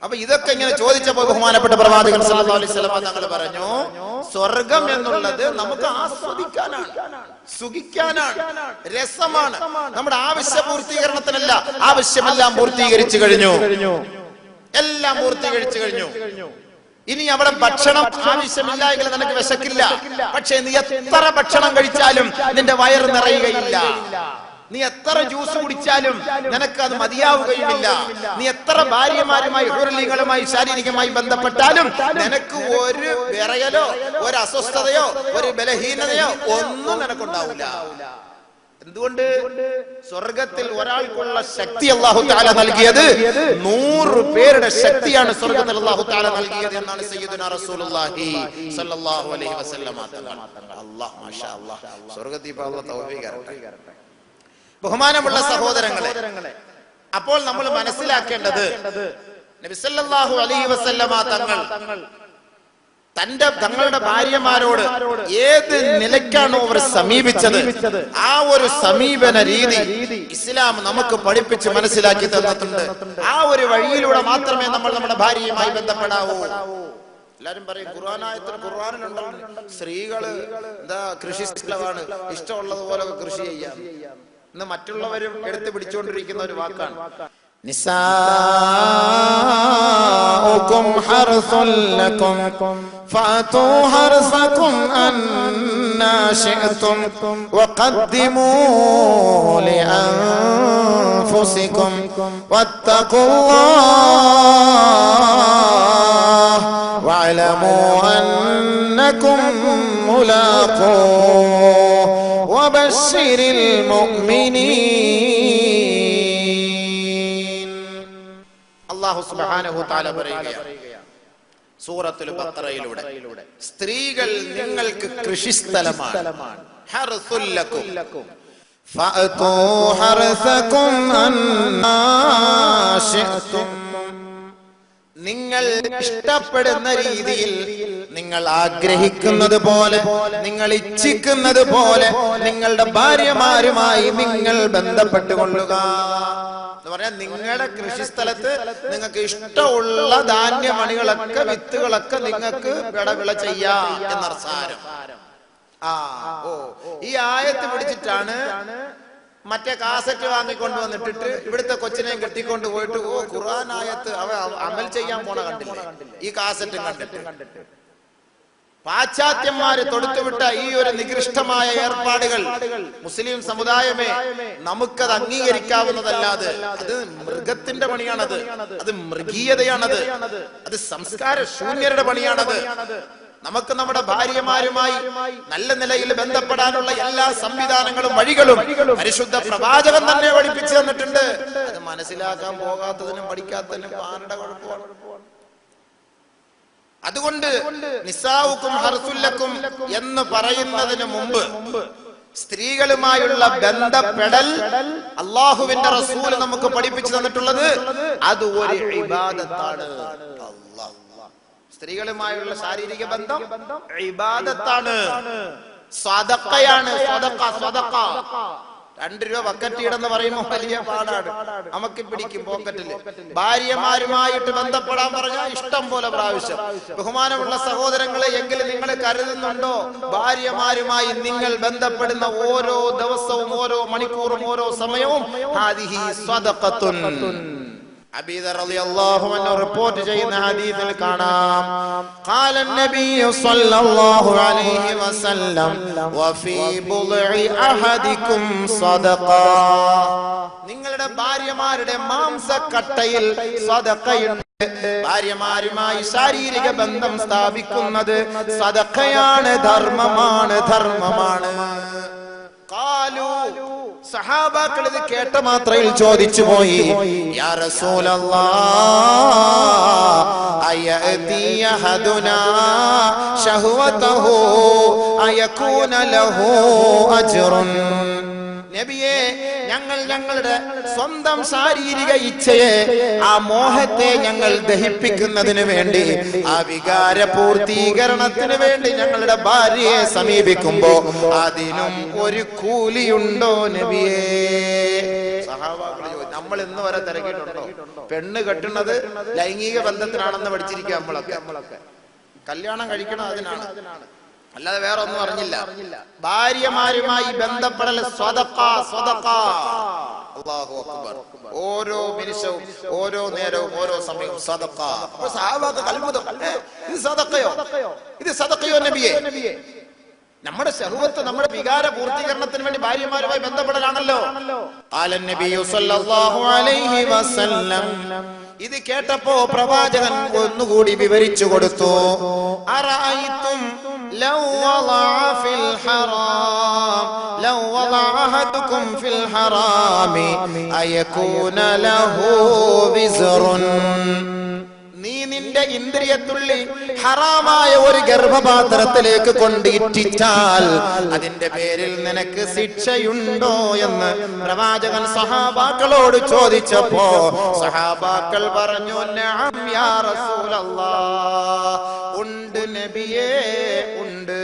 Speaker 1: അപ്പൊ ഇതൊക്കെ ഇങ്ങനെ ചോദിച്ചപ്പോൾ ബഹുമാനപ്പെട്ട പ്രവാചകൻ സല്ലല്ലാഹു അലൈഹി വസല്ലം തങ്ങൾ പറഞ്ഞു, സ്വർഗം എന്നുള്ളത് നമുക്ക് ആസ്വദിക്കാനാണ്, സുഖിക്കാനാണ്, രസമാണ്. നമ്മുടെ ആവശ്യ പൂർത്തീകരണത്തിനല്ല. ആവശ്യമെല്ലാം പൂർത്തീകരിച്ചു കഴിഞ്ഞു, എല്ലാം പൂർത്തീകരിച്ചു കഴിഞ്ഞു. ഇനി അവിടെ ഭക്ഷണം ആവശ്യമില്ല എങ്കിൽ നിനക്ക് വിശക്കില്ല. പക്ഷെ നീ എത്ര ഭക്ഷണം കഴിച്ചാലും നിന്റെ വയറ് നിറയുകയില്ല. നീ എത്ര ജ്യൂസ് കുടിച്ചാലും നിനക്ക് അത് മതിയാവുകയുമില്ല. നീ എത്ര ഭാര്യമാരുമായി, ഹൂറലീങ്ങളുമായി ശാരീരികമായി ബന്ധപ്പെട്ടാലും നിനക്ക് ഒരു വിറയലോ ഒരു അസ്വസ്ഥതയോ ഒരു ബലഹീനതയോ ഒന്നും നിനക്കുണ്ടാവില്ല. എന്തുകൊണ്ട്? സ്വർഗത്തിൽ ഒരാൾക്കുള്ള ശക്തി അല്ലാഹു തആല നൽകിയത് 100 പേരുടെ ശക്തിയാണ് സ്വർഗത്തിൽ അല്ലാഹു തആല നൽകിയത് എന്നാണ് സയ്യിദുനാ റസൂലുള്ളാഹി സ്വല്ലല്ലാഹു അലൈഹി വസല്ലം തങ്ങൾ. അല്ലാഹ് മാഷാ അല്ലാഹ്, സ്വർഗത്തിൽ അല്ലാഹു തൗഫീഖ് തരട്ടെ. ബഹുമാനമുള്ള സഹോദരങ്ങളെ, അപ്പോൾ നമ്മൾ മനസ്സിലാക്കേണ്ടത് നബി സല്ലല്ലാഹു അലൈഹി വസല്ലമ തങ്ങൾ തങ്ങളുടെ ഭാര്യമാരോട് ഏത് നിലയ്ക്കാണോ അവർ സമീപിച്ചത്, ആ ഒരു സമീപന രീതി ഇസ്ലാം നമുക്ക് പഠിപ്പിച്ച് മനസ്സിലാക്കി തന്നിട്ടുണ്ട്. ആ ഒരു വഴിയിലൂടെ മാത്രമേ നമ്മൾ നമ്മുടെ ഭാര്യയുമായി ബന്ധപ്പെടാവൂ. എല്ലാരും പറയും ഖുർആനിലുണ്ടല്ലോ സ്ത്രീകള് എന്താ കൃഷിസ്ഥലമാണ്, ഇഷ്ടമുള്ളതുപോലെ കൃഷി ചെയ്യാം. ഇന്ന് മറ്റുള്ളവരും എടുത്തു പിടിച്ചുകൊണ്ടിരിക്കുന്ന ഒരു വാക്കാണ്. നിസാഉകും ഹർസുൽ ലക്കും ഫഅതു ഹർസകും അന്നാ ശിഅ്തും വഖദ്ദിമൂ ലിഅൻഫുസികും വത്തഖുല്ലാഹ വഅലമൂ അന്നകും മുലാഖൂഹു വബശ്ശിരിൽ മുഅ്മിനീൻ. അല്ലാഹു സുബ്ഹാനഹു തആല പറയുകയാണ് സൂറത്തുൽ ബഖറയിലൂടെ, സ്ത്രീകൾ നിങ്ങൾക്ക് കൃഷിസ്ഥലമാണ്. ഹർസുൽ ലക്കും ഫഅതു ഹർസകും അന്നാ ശിഅ്തും, നിങ്ങൾ ഇഷ്ടപ്പെടുന്ന രീതിയിൽ, നിങ്ങൾ ആഗ്രഹിക്കുന്നത് പോലെ, നിങ്ങൾ ഇച്ഛിക്കുന്നത് പോലെ നിങ്ങളുടെ ഭാര്യമാരുമായി നിങ്ങൾ ബന്ധപ്പെട്ടുകൊള്ളുക എന്ന് പറയാൻ, നിങ്ങളുടെ കൃഷിസ്ഥലത്ത് നിങ്ങൾക്ക് ഇഷ്ടമുള്ള ധാന്യമണികളൊക്കെ വിത്തുകളൊക്കെ നിങ്ങൾക്ക് വിള ചെയ്യാം എന്നർത്ഥം. ഈ ആയത്ത് പിടിച്ചിട്ടാണ് മറ്റേ കാസറ്റ് വാങ്ങിക്കൊണ്ടുവന്നിട്ടിട്ട് ഇവിടുത്തെ കൊച്ചിനെയും കെട്ടിക്കൊണ്ട് പോയിട്ട് ഖുർആൻ ആയത്ത് അവ അമൽ ചെയ്യാൻ പോണ കണ്ടില്ലേ ഈ കാസറ്റ് കണ്ടിട്ട്. പാശ്ചാത്യന്മാര് തൊടുത്തുവിട്ട ഈ ഒരു നികൃഷ്ടമായ ഏർപ്പാടുകൾ മുസ്ലിം സമുദായമേ നമുക്കത് അംഗീകരിക്കാവുന്നതല്ലാതെ, അത് മൃഗത്തിന്റെ പണിയാണത്, അത് മൃഗീയതയാണത്, അത് സംസ്കാര ശൂന്യരുടെ പണിയാണത്. നമുക്ക് നമ്മുടെ ഭാര്യമാരുമായി നല്ല നിലയിൽ ബന്ധപ്പെടാനുള്ള എല്ലാ സംവിധാനങ്ങളും വഴികളും പരിശുദ്ധ പ്രവാചകൻ തന്നെ പഠിപ്പിച്ചു തന്നിട്ടുണ്ട്. അത് മനസ്സിലാക്കാൻ പോകാത്തതിനും പഠിക്കാത്തതിനും ആരുടെ കുഴപ്പമാണ്? അതുകൊണ്ട് നിസാഉകും ഹർസുൽ ലക്കും എന്ന് പറയുന്നതിന് മുമ്പ് സ്ത്രീകളുമായുള്ള ബന്ധപ്പെടൽ അല്ലാഹുവിന്റെ റസൂൽ നമുക്ക് പഠിപ്പിച്ചു തന്നിട്ടുള്ളത് അത് ഒരു ഇബാദത്താണ്. സ്ത്രീകളുമായുള്ള ശാരീരിക ബന്ധം ഇബാദത്താണ്, സദഖയാണ്. സദഖ 2 രൂപ ബക്കറ്റിയിടെന്ന് പറയുമ്പോൾ വലിയ പാടാണ്, നമുക്ക് പിടിക്കും പോക്കറ്റില്. ഭാര്യമാരുമായിട്ട് ബന്ധപ്പെടാൻ പറഞ്ഞാൽ ഇഷ്ടം പോലെ പ്രാവശ്യം. ബഹുമാനമുള്ള സഹോദരങ്ങളെ, എങ്കിലും നിങ്ങൾ കരുതുന്നുണ്ടോ ഭാര്യമാരുമായി നിങ്ങൾ ബന്ധപ്പെടുന്ന ഓരോ ദിവസവും, ഓരോ മണിക്കൂറും, ഓരോ സമയവും ഹാദിഹി സദഖത്തുൻ? അബീ ദർ റളിയല്ലാഹു അൻഹു റിപ്പോർട്ട് ചെയ്യുന്ന ഹദീസിൽ കാണാം, ഖാല നബിയ്യു സ്വല്ലല്ലാഹു അലൈഹി വസല്ലം വഫീ ബുൾഇ അഹദികും സദഖ, നിങ്ങളുടെ ഭാര്യമാരുടെ മാംസക്കട്ടയിൽ സദഖയുണ്ട്. ഭാര്യമാരുമായി ശാരീരിക ബന്ധം സ്ഥാപിക്കുന്നത് സദഖയാണ്, ധർമ്മമാണ്. ഖാലു, സഹാബാക്കൾ ഇത് കേട്ട മാത്രയിൽ ചോദിച്ചു പോയി, യാ റസൂലല്ലാഹ് അയഅതി അഹദുനാ ശഹവതഹു അയകൂന ലഹു അജ്റുൻ? നബിയേ, ഞങ്ങളുടെ സ്വന്തം ശാരീരിക ഇച്ഛയെ, ആ മോഹത്തെ ഞങ്ങൾ ദഹിപ്പിക്കുന്നതിന് വേണ്ടി, ആ വികാര പൂർത്തീകരണത്തിന് വേണ്ടി ഞങ്ങളുടെ ഭാര്യയെ സമീപിക്കുമ്പോ അതിനും ഒരു കൂലിയുണ്ടോ നബിയേ? സഹാബാക്കൾ ചോദിച്ചു. നമ്മൾ ഇന്ന് വരെ തിരക്കിയിട്ടുണ്ടോ? പെണ്ണ് കെട്ടുന്നത് ലൈംഗിക ബന്ധത്തിനാണെന്ന് പഠിച്ചിരിക്കുക നമ്മളൊക്കെ. കല്യാണം കഴിക്കണം അതിനാണ്, അല്ലാതെ വേറെ ഒന്നും അറിഞ്ഞില്ല. ഭാര്യമാരുമായി ബന്ധപ്പെടൽ സദഖ. അല്ലാഹു അക്ബർ. ഓരോ നിമിഷവും, ഓരോ നേരവും, ഓരോ സമയവും സദഖ. സഹാബാക്കൾ അത്ഭുതം, ഇത് സദഖയോ നബിയേ? നമ്മുടെ ശഹവത്ത്, നമ്മുടെ വികാര പൂർത്തീകരണത്തിന് വേണ്ടി ഭാര്യമാരുമായി ബന്ധപ്പെടലാണല്ലോ. ഖാലൻ നബിയു സ്വല്ലല്ലാഹു അലൈഹി വസല്ലം, ഇത് കേട്ടപ്പോ പ്രവാചകൻ ഒന്നുകൂടി വിവരിച്ചു കൊടുത്തു. അറഅയ്തും ലൗ വളഅ ഫിൽ ഹറാം, ലൗ വളഅ അഹദുകും ഫിൽ ഹറാമി അയകൂന ലഹു വിസ്റുൻ? നീ നിന്റെ ഇന്ദ്രിയത്തുള്ളി ഹറാമായ ഒരു ഗർഭപാത്രത്തിലേക്ക് കൊണ്ട് ഇറ്റിച്ചാൽ അതിന്റെ പേരിൽ നിനക്ക് ശിക്ഷയുണ്ടോ എന്ന് പ്രവാചകൻ സഹാബാക്കളോട് ചോദിച്ചപ്പോ സഹാബാക്കൾ പറഞ്ഞു, നഅം യാ റസൂലല്ലാഹ്, ഉണ്ട് നബിയേ ഉണ്ട്.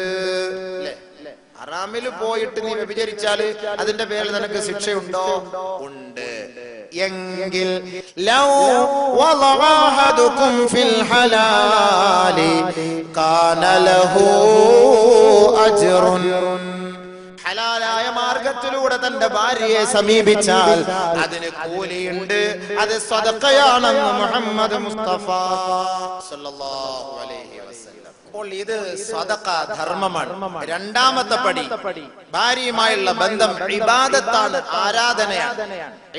Speaker 1: ഹറാമിൽ പോയിട്ട് നീ വ്യഭിചരിച്ചാല് അതിന്റെ പേരിൽ നിനക്ക് ശിക്ഷയുണ്ടോ? ഉണ്ട്. എങ്കിൽ ലൗ വളഅ അഹദുകും ഫിൽ ഹലാലി കാന ലഹു അജ്റുൻ. ഹലാലായ മാർഗത്തിലൂടെ തന്റെ ഭാര്യയെ സമീപിച്ചാൽ അതിന് കൂലിയുണ്ട്. അത് സദഖയാണെന്ന് മുഹമ്മദ് മുസ്തഫ സല്ലല്ലാഹു അലൈഹി വസല്ലം. അപ്പോൾ ഇത് സദഖ, ധർമ്മമാണ്. രണ്ടാമത്തെ പടി ഭാര്യയുമായുള്ള ബന്ധം ഇബാദത്താണ്, ആരാധനയാണ്,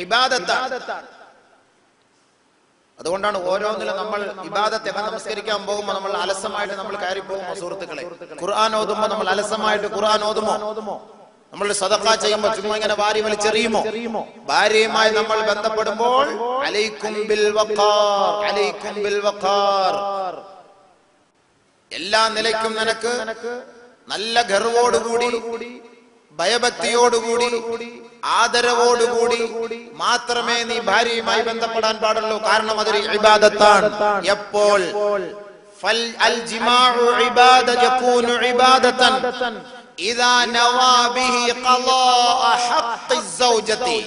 Speaker 1: ഇബാദത്താണ്. അതുകൊണ്ടാണ് ഓരോന്നിലും നമ്മൾ ഇബാദത്ത് നമസ്കരിക്കാൻ പോകുമ്പോൾ നമ്മൾ അലസമായിട്ട് നമ്മൾ കയറി പോകുമോ സുഹൃത്തുക്കളെ? ഖുർആൻ ഓതുമ്പോൾ നമ്മൾ അലസമായിട്ട് ഖുർആൻ ഓതുമോ? നമ്മൾ സദഖ ചെയ്യുമ്പോൾ ചുമ്മാ ഇങ്ങനെ വാരി വലിച്ചെറിയുമോ? ഭാര്യയുമായി നമ്മൾ ബന്ധപ്പെടുമ്പോൾ അലൈക്കും ബിൽ വഖാർ, അലൈക്കും ബിൽ വഖാർ. എല്ലാ നിലയ്ക്കും നിനക്ക് നല്ല ഗർവോടുകൂടി, ഭയഭക്തിയോടുകൂടി, ആദരവോടുകൂടി മാത്രമേ നീ ഭാര്യയുമായി ബന്ധപ്പെടാൻ പാടുള്ളൂ. കാരണം അതൊരു ഇബാദത്താണ്. എപ്പോൾ ഫൽ അൽ ജിമാഉ ഇബാദ യകൂനു ഇബാദതൻ ഇദാ നവാ ബിഹി ഖളാഅ ഹഖ്ഖി സൗജതി.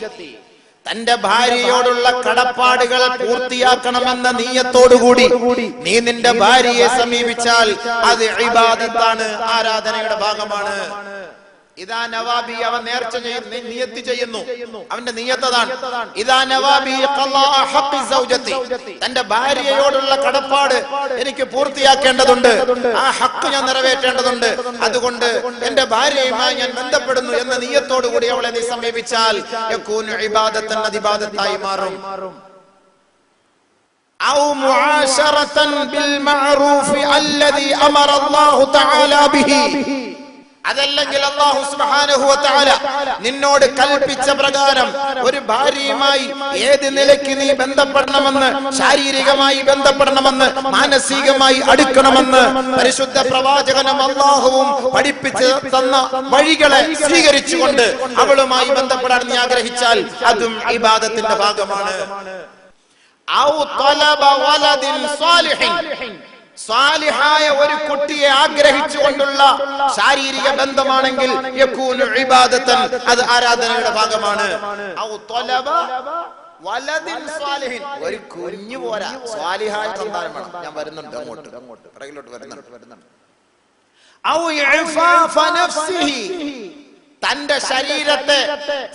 Speaker 1: തന്റെ ഭാര്യയോടുള്ള കടപ്പാടുകൾ പൂർത്തിയാക്കണമെന്ന നീയത്തോടുകൂടി നീ നിന്റെ ഭാര്യയെ സമീപിച്ചാൽ അത് ഇബാദത്താണ്, ആരാധനയുടെ ഭാഗമാണ്. ഇദാ നവാബി, അവൻ നേർച്ച ചെയ്യുന്നു, നിയത്ത് ചെയ്യുന്നു, അവന്റെ നിയത്തതാണ്. ഇദാ നവാബി ഖളാഅ ഹഖ്ഖി സൗജതി, തന്റെ ഭാര്യയോടുള്ള കടപ്പാട് എനിക്ക് പൂർത്തിയാക്കേണ്ടതുണ്ട്, ആ ഹക്ക് ഞാൻ നിറവേറ്റേണ്ടതുണ്ട്. അതുകൊണ്ട് എന്റെ ഭാര്യയുമായി ഞാൻ ബന്ധപ്പെടുന്നു എന്ന നിയത്തോടു കൂടി അവളെ നീ സമീപിച്ചാൽ യകൂനു ഇബാദത്തൻ, അത് ഇബാദത്തായി മാറും. ഔ മുആശറതൻ ബിൽ മഅറൂഫ് അല്ലദി അമറ അല്ലാഹു തആല ബിഹി, അതല്ലെങ്കിൽ അല്ലാഹു സുബ്ഹാനഹു വ തആല നിന്നോട് കൽപ്പിച്ച പ്രകാരം ഒരു ഭാര്യയുമായി ഏത് നിലയ്ക്ക് നീ ബന്ധപ്പെടണമെന്ന്, ശാരീരികമായി ബന്ധപ്പെടണമെന്ന്, മാനസികമായി അടുക്കണമെന്ന് പരിശുദ്ധ പ്രവാചകനും അല്ലാഹുവും പഠിപ്പിച്ച് തന്ന വഴികളെ സ്വീകരിച്ചുകൊണ്ട് അവളുമായി ബന്ധപ്പെടാൻ നീ ആഗ്രഹിച്ചാൽ അതും ഇബാദത്തിന്റെ ഭാഗമാണ്. ഔ തലബ വലദിൻ സാലിഹിൻ, സാലിഹായ ഒരു കുട്ടിയെ ആഗ്രഹിച്ചുകൊണ്ടുള്ള ശാരീരിക ബന്ധമാണെങ്കിൽ യകൂനു ഇബാദത്തൻ, അത് ആരാധനയുടെ ഭാഗമാണ്. ഔ തലബ വലദിൻ സാലിഹിൻ, ഒരു കുഞ്ഞു പോരാ, സ്വാലിഹായ സന്താനം വേണം. ഞാൻ വരുന്നുണ്ട്, അങ്ങോട്ട് പിറകിലോട്ട് വരുന്നുണ്ട്. ഔ ഇഅഫാഫ നഫ്സിഹി, തന്റെ ശരീരത്തെ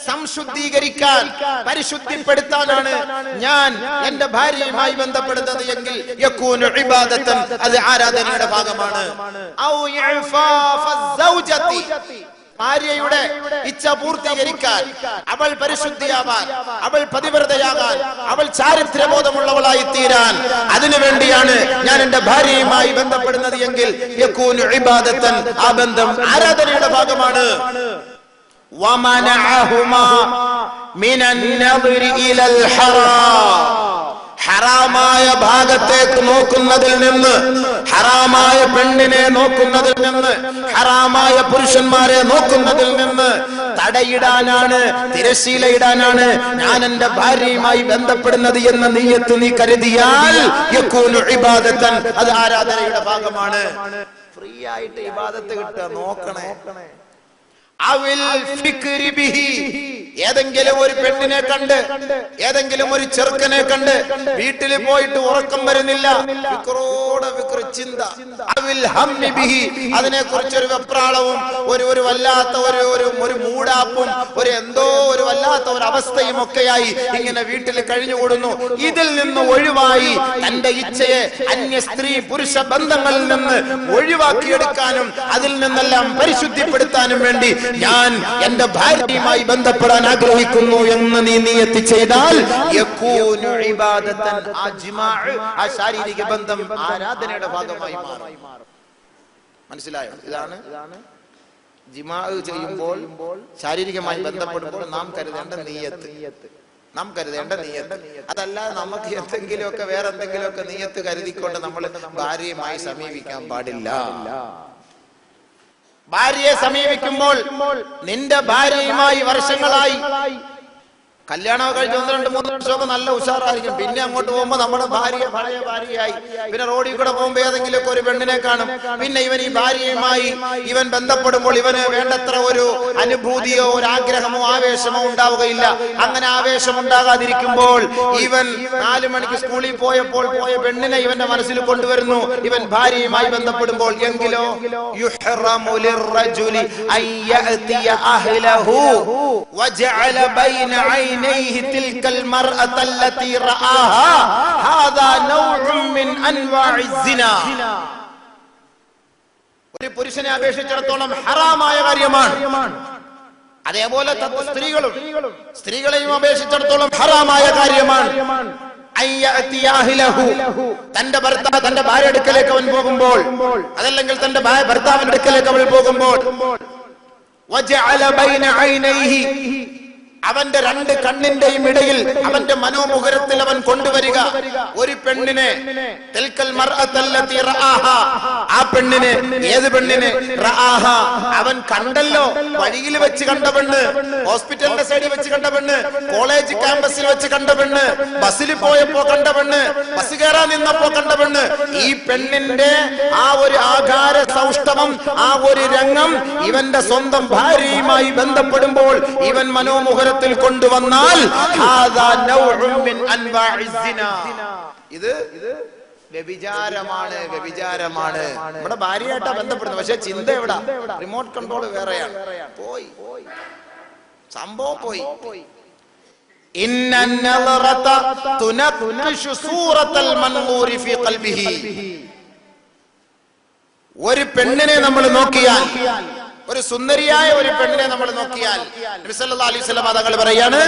Speaker 1: സംശുദ്ധീകരിക്കാൻ, പരിശുദ്ധിപ്പെടുത്താനാണ് ഞാൻ എന്റെ ഭാര്യയുമായി ബന്ധപ്പെടുന്നത് എങ്കിൽ യകൂനു ഇബാദത്തൻ, അത് ആരാധനയുടെ ഭാഗമാണ്. ഔ ഇഅഫാഫ സൗജതി, ഭാര്യയുടെ ഇച്ഛ പൂർത്തീകരിക്കാൻ, അവൾ പരിശുദ്ധിയാവാൻ, അവൾ പതിവ്രതയാകാൻ, അവൾ ചാരിത്രബോധമുള്ളവളായി തീരാൻ, അതിനുവേണ്ടിയാണ് ഞാൻ എന്റെ ഭാര്യയുമായി ബന്ധപ്പെടുന്നത് എങ്കിൽ യകൂനു ഇബാദത്തൻ, ആ ബന്ധം ആരാധനയുടെ ഭാഗമാണ്. ومنعهما من النظر إلى الحرام, ഹറാമായ ഭാഗത്തേക്ക് നോക്കുന്നതിൽ നിന്ന്, ഹറാമായ പെണ്ണിനെ നോക്കുന്നതിൽ നിന്ന്, ഹറാമായ പുരുഷന്മാരെ നോക്കുന്നതിൽ നിന്ന് തടയിടാനാണ്, തിരശീലയിടാനാണ് ഞാൻ എന്റെ ഭാര്യയുമായി ബന്ധപ്പെടുന്നത് എന്ന നിയ്യത്ത് നീ കരുതിയാൽ യകൂനു ഇബാദത്തൻ, അത് ആരാധനയുടെ ഭാഗമാണ്. ഫ്രീ ആയിട്ട് ഇബാദത്ത് കിട്ടുക, നോക്കണേ. അവിൽ ഫിക്രി ബിഹി, ഏതെങ്കിലും ഒരു പെണ്ണിനെ കണ്ട്, ഏതെങ്കിലും ഒരു ചെറുക്കനെ കണ്ട് വീട്ടിൽ പോയിട്ട് ഉറക്കം വരുന്നില്ല, ചിന്ത. അവിൽ ഹമ്മി ബിഹി, അതിനെ കുറിച്ചൊരു വെപ്രാളവും ഒരു വല്ലാത്ത ഒരു മൂടാപ്പും എന്തോ ഒരു വല്ലാത്ത ഒരു അവസ്ഥയും ഒക്കെയായി ഇങ്ങനെ വീട്ടിൽ കഴിഞ്ഞുകൂടുന്നു. ഇതിൽ നിന്ന് ഒഴിവായി തന്റെ ഇച്ഛയെ അന്യ സ്ത്രീ പുരുഷ ബന്ധങ്ങളിൽ നിന്ന് ഒഴിവാക്കിയെടുക്കാനും അതിൽ നിന്നെല്ലാം പരിശുദ്ധിപ്പെടുത്താനും വേണ്ടി ഞാൻ എന്റെ ഭാര്യയുമായി ബന്ധപ്പെടാൻ ആഗ്രഹിക്കുന്നു എന്ന് നീ നിയത്ത് ചെയ്താൽ യകൂനു ഇബാദത്തൻ, ആ ജിമാഅ്, ആ ശാരീരിക ബന്ധം ആരാധനയുടെ ഭാഗമായി മാറും. മനസ്സിലായോ? ഇതാണ് ജിമാഅ് ചെയ്യുമ്പോൾ, ശാരീരികമായി ബന്ധപ്പെടുമ്പോൾ നാം കരുതേണ്ട നിയത്ത്, നാം കരുതേണ്ട നിയത്ത്. അതല്ലാതെ നമുക്ക് എന്തെങ്കിലുമൊക്കെ വേറെ എന്തെങ്കിലുമൊക്കെ നിയത്ത് കരുതിക്കൊണ്ട് നമ്മൾ ഭാര്യയുമായി സമീപിക്കാൻ പാടില്ല. ഭാര്യയെ സമീപിക്കുമ്പോൾ നിന്റെ ഭാര്യയുമായി വർഷങ്ങളായി കല്യാണം കഴിച്ച് 1-2-3 വർഷമൊക്കെ നല്ല ഉഷാറായിരിക്കും. പിന്നെ അങ്ങോട്ട് പോകുമ്പോ നമ്മുടെ ഭാര്യ പഴയ ഭാര്യയായി. പിന്നെ റോഡിൽ കൂടെ പോകുമ്പോ ഏതെങ്കിലുമൊക്കെ ഒരു പെണ്ണിനെ കാണും. പിന്നെ ഇവൻ ഈ ഭാര്യയുമായി ഇവൻ ബന്ധപ്പെടുമ്പോൾ ഇവന് വേണ്ടത്ര ഒരു അനുഭൂതിയോ ഒരു ആഗ്രഹമോ ആവേശമോ ഉണ്ടാവുകയില്ല. അങ്ങനെ ആവേശം ഉണ്ടാകാതിരിക്കുമ്പോൾ ഇവൻ 4 മണിക്ക് സ്കൂളിൽ പോയപ്പോൾ പോയ പെണ്ണിനെ ഇവന്റെ മനസ്സിൽ കൊണ്ടുവരുന്നു ഇവൻ ഭാര്യയുമായി ബന്ധപ്പെടുമ്പോൾ. എങ്കിലോ യുഹ്റമു ലിർറജുലി അൻ യഅതിയ അഹ്ലഹു വജഅല ബൈന ഐനൈഹി തിൽകൽ മർഅത അല്ലതി റആഹാ ഹാദാ നൗഉൻ മിൻ അൻവാഇ സിനാ. ഒരു പുരുഷനെ അപേക്ഷിച്ചിടത്തോളം ഹറാമായ കാര്യമാണ്. അതേപോലെ സ്ത്രീകളെയും അപേക്ഷിച്ചിടത്തോളം ഹറാമായ കാര്യമാണ്. തന്റെ ഭർത്താവ് തന്റെ ഭാര്യ അടുക്കലേക്ക് അവൻ പോകുമ്പോൾ, അതല്ലെങ്കിൽ തന്റെ ഭർത്താവിന്റെ അടുക്കലേക്ക് അവൾ പോകുമ്പോൾ, അവന്റെ 2 കണ്ണിന്റെയും ഇടയിൽ അവന്റെ മനോമുഖരത്തിൽ അവൻ കൊണ്ടുവരിക ഒരു പെണ്ണിനെ. ആ പെണ്ണിനെ, ഏത് പെണ്ണിനെ? അവൻ കണ്ടല്ലോ, വഴിയിൽ വെച്ച് കണ്ട പെണ്ണ്, ഹോസ്പിറ്റലിന്റെ സൈഡിൽ വെച്ച് കണ്ട പെണ്ണ്, കോളേജ് ക്യാമ്പസിൽ വെച്ച് കണ്ട പെണ്ണ്, ബസ്സിൽ പോയപ്പോ കണ്ട പെണ്ണ്, ബസ് കയറാൻ നിന്നപ്പോ കണ്ട പെണ്ണ്. ഈ പെണ്ണിന്റെ ആ ഒരു ആകാര സൗഷ്ഠവം, ആ ഒരു രംഗം ഇവന്റെ സ്വന്തം ഭാര്യയുമായി ബന്ധപ്പെടുമ്പോൾ ഇവൻ മനോമുഖര കൊണ്ടുവന്നാൽ ഇത് വ്യഭിചാരമാണ്. നമ്മുടെ ഭാര്യയായിട്ടാ ബന്ധപ്പെടുന്നത്. പക്ഷെ ചിന്ത എവിടെ? റിമോട്ട് കൺട്രോൾ വേറെയാണ്. പോയി സംഭവം പോയി. ഇന്നൻ നളറത തുനഖ്ശു സൂറത്തൽ മൻമൂരി ഫീ ഖൽബിഹി. ഒരു പെണ്ണിനെ നമ്മൾ നോക്കിയാൽ, ഒരു സുന്ദരിയായ ഒരു പെണ്ണിനെ നമ്മൾ നോക്കിയാൽ നബി സല്ലല്ലാഹു അലൈഹി വസല്ലം തങ്ങൾ പറയാണ്,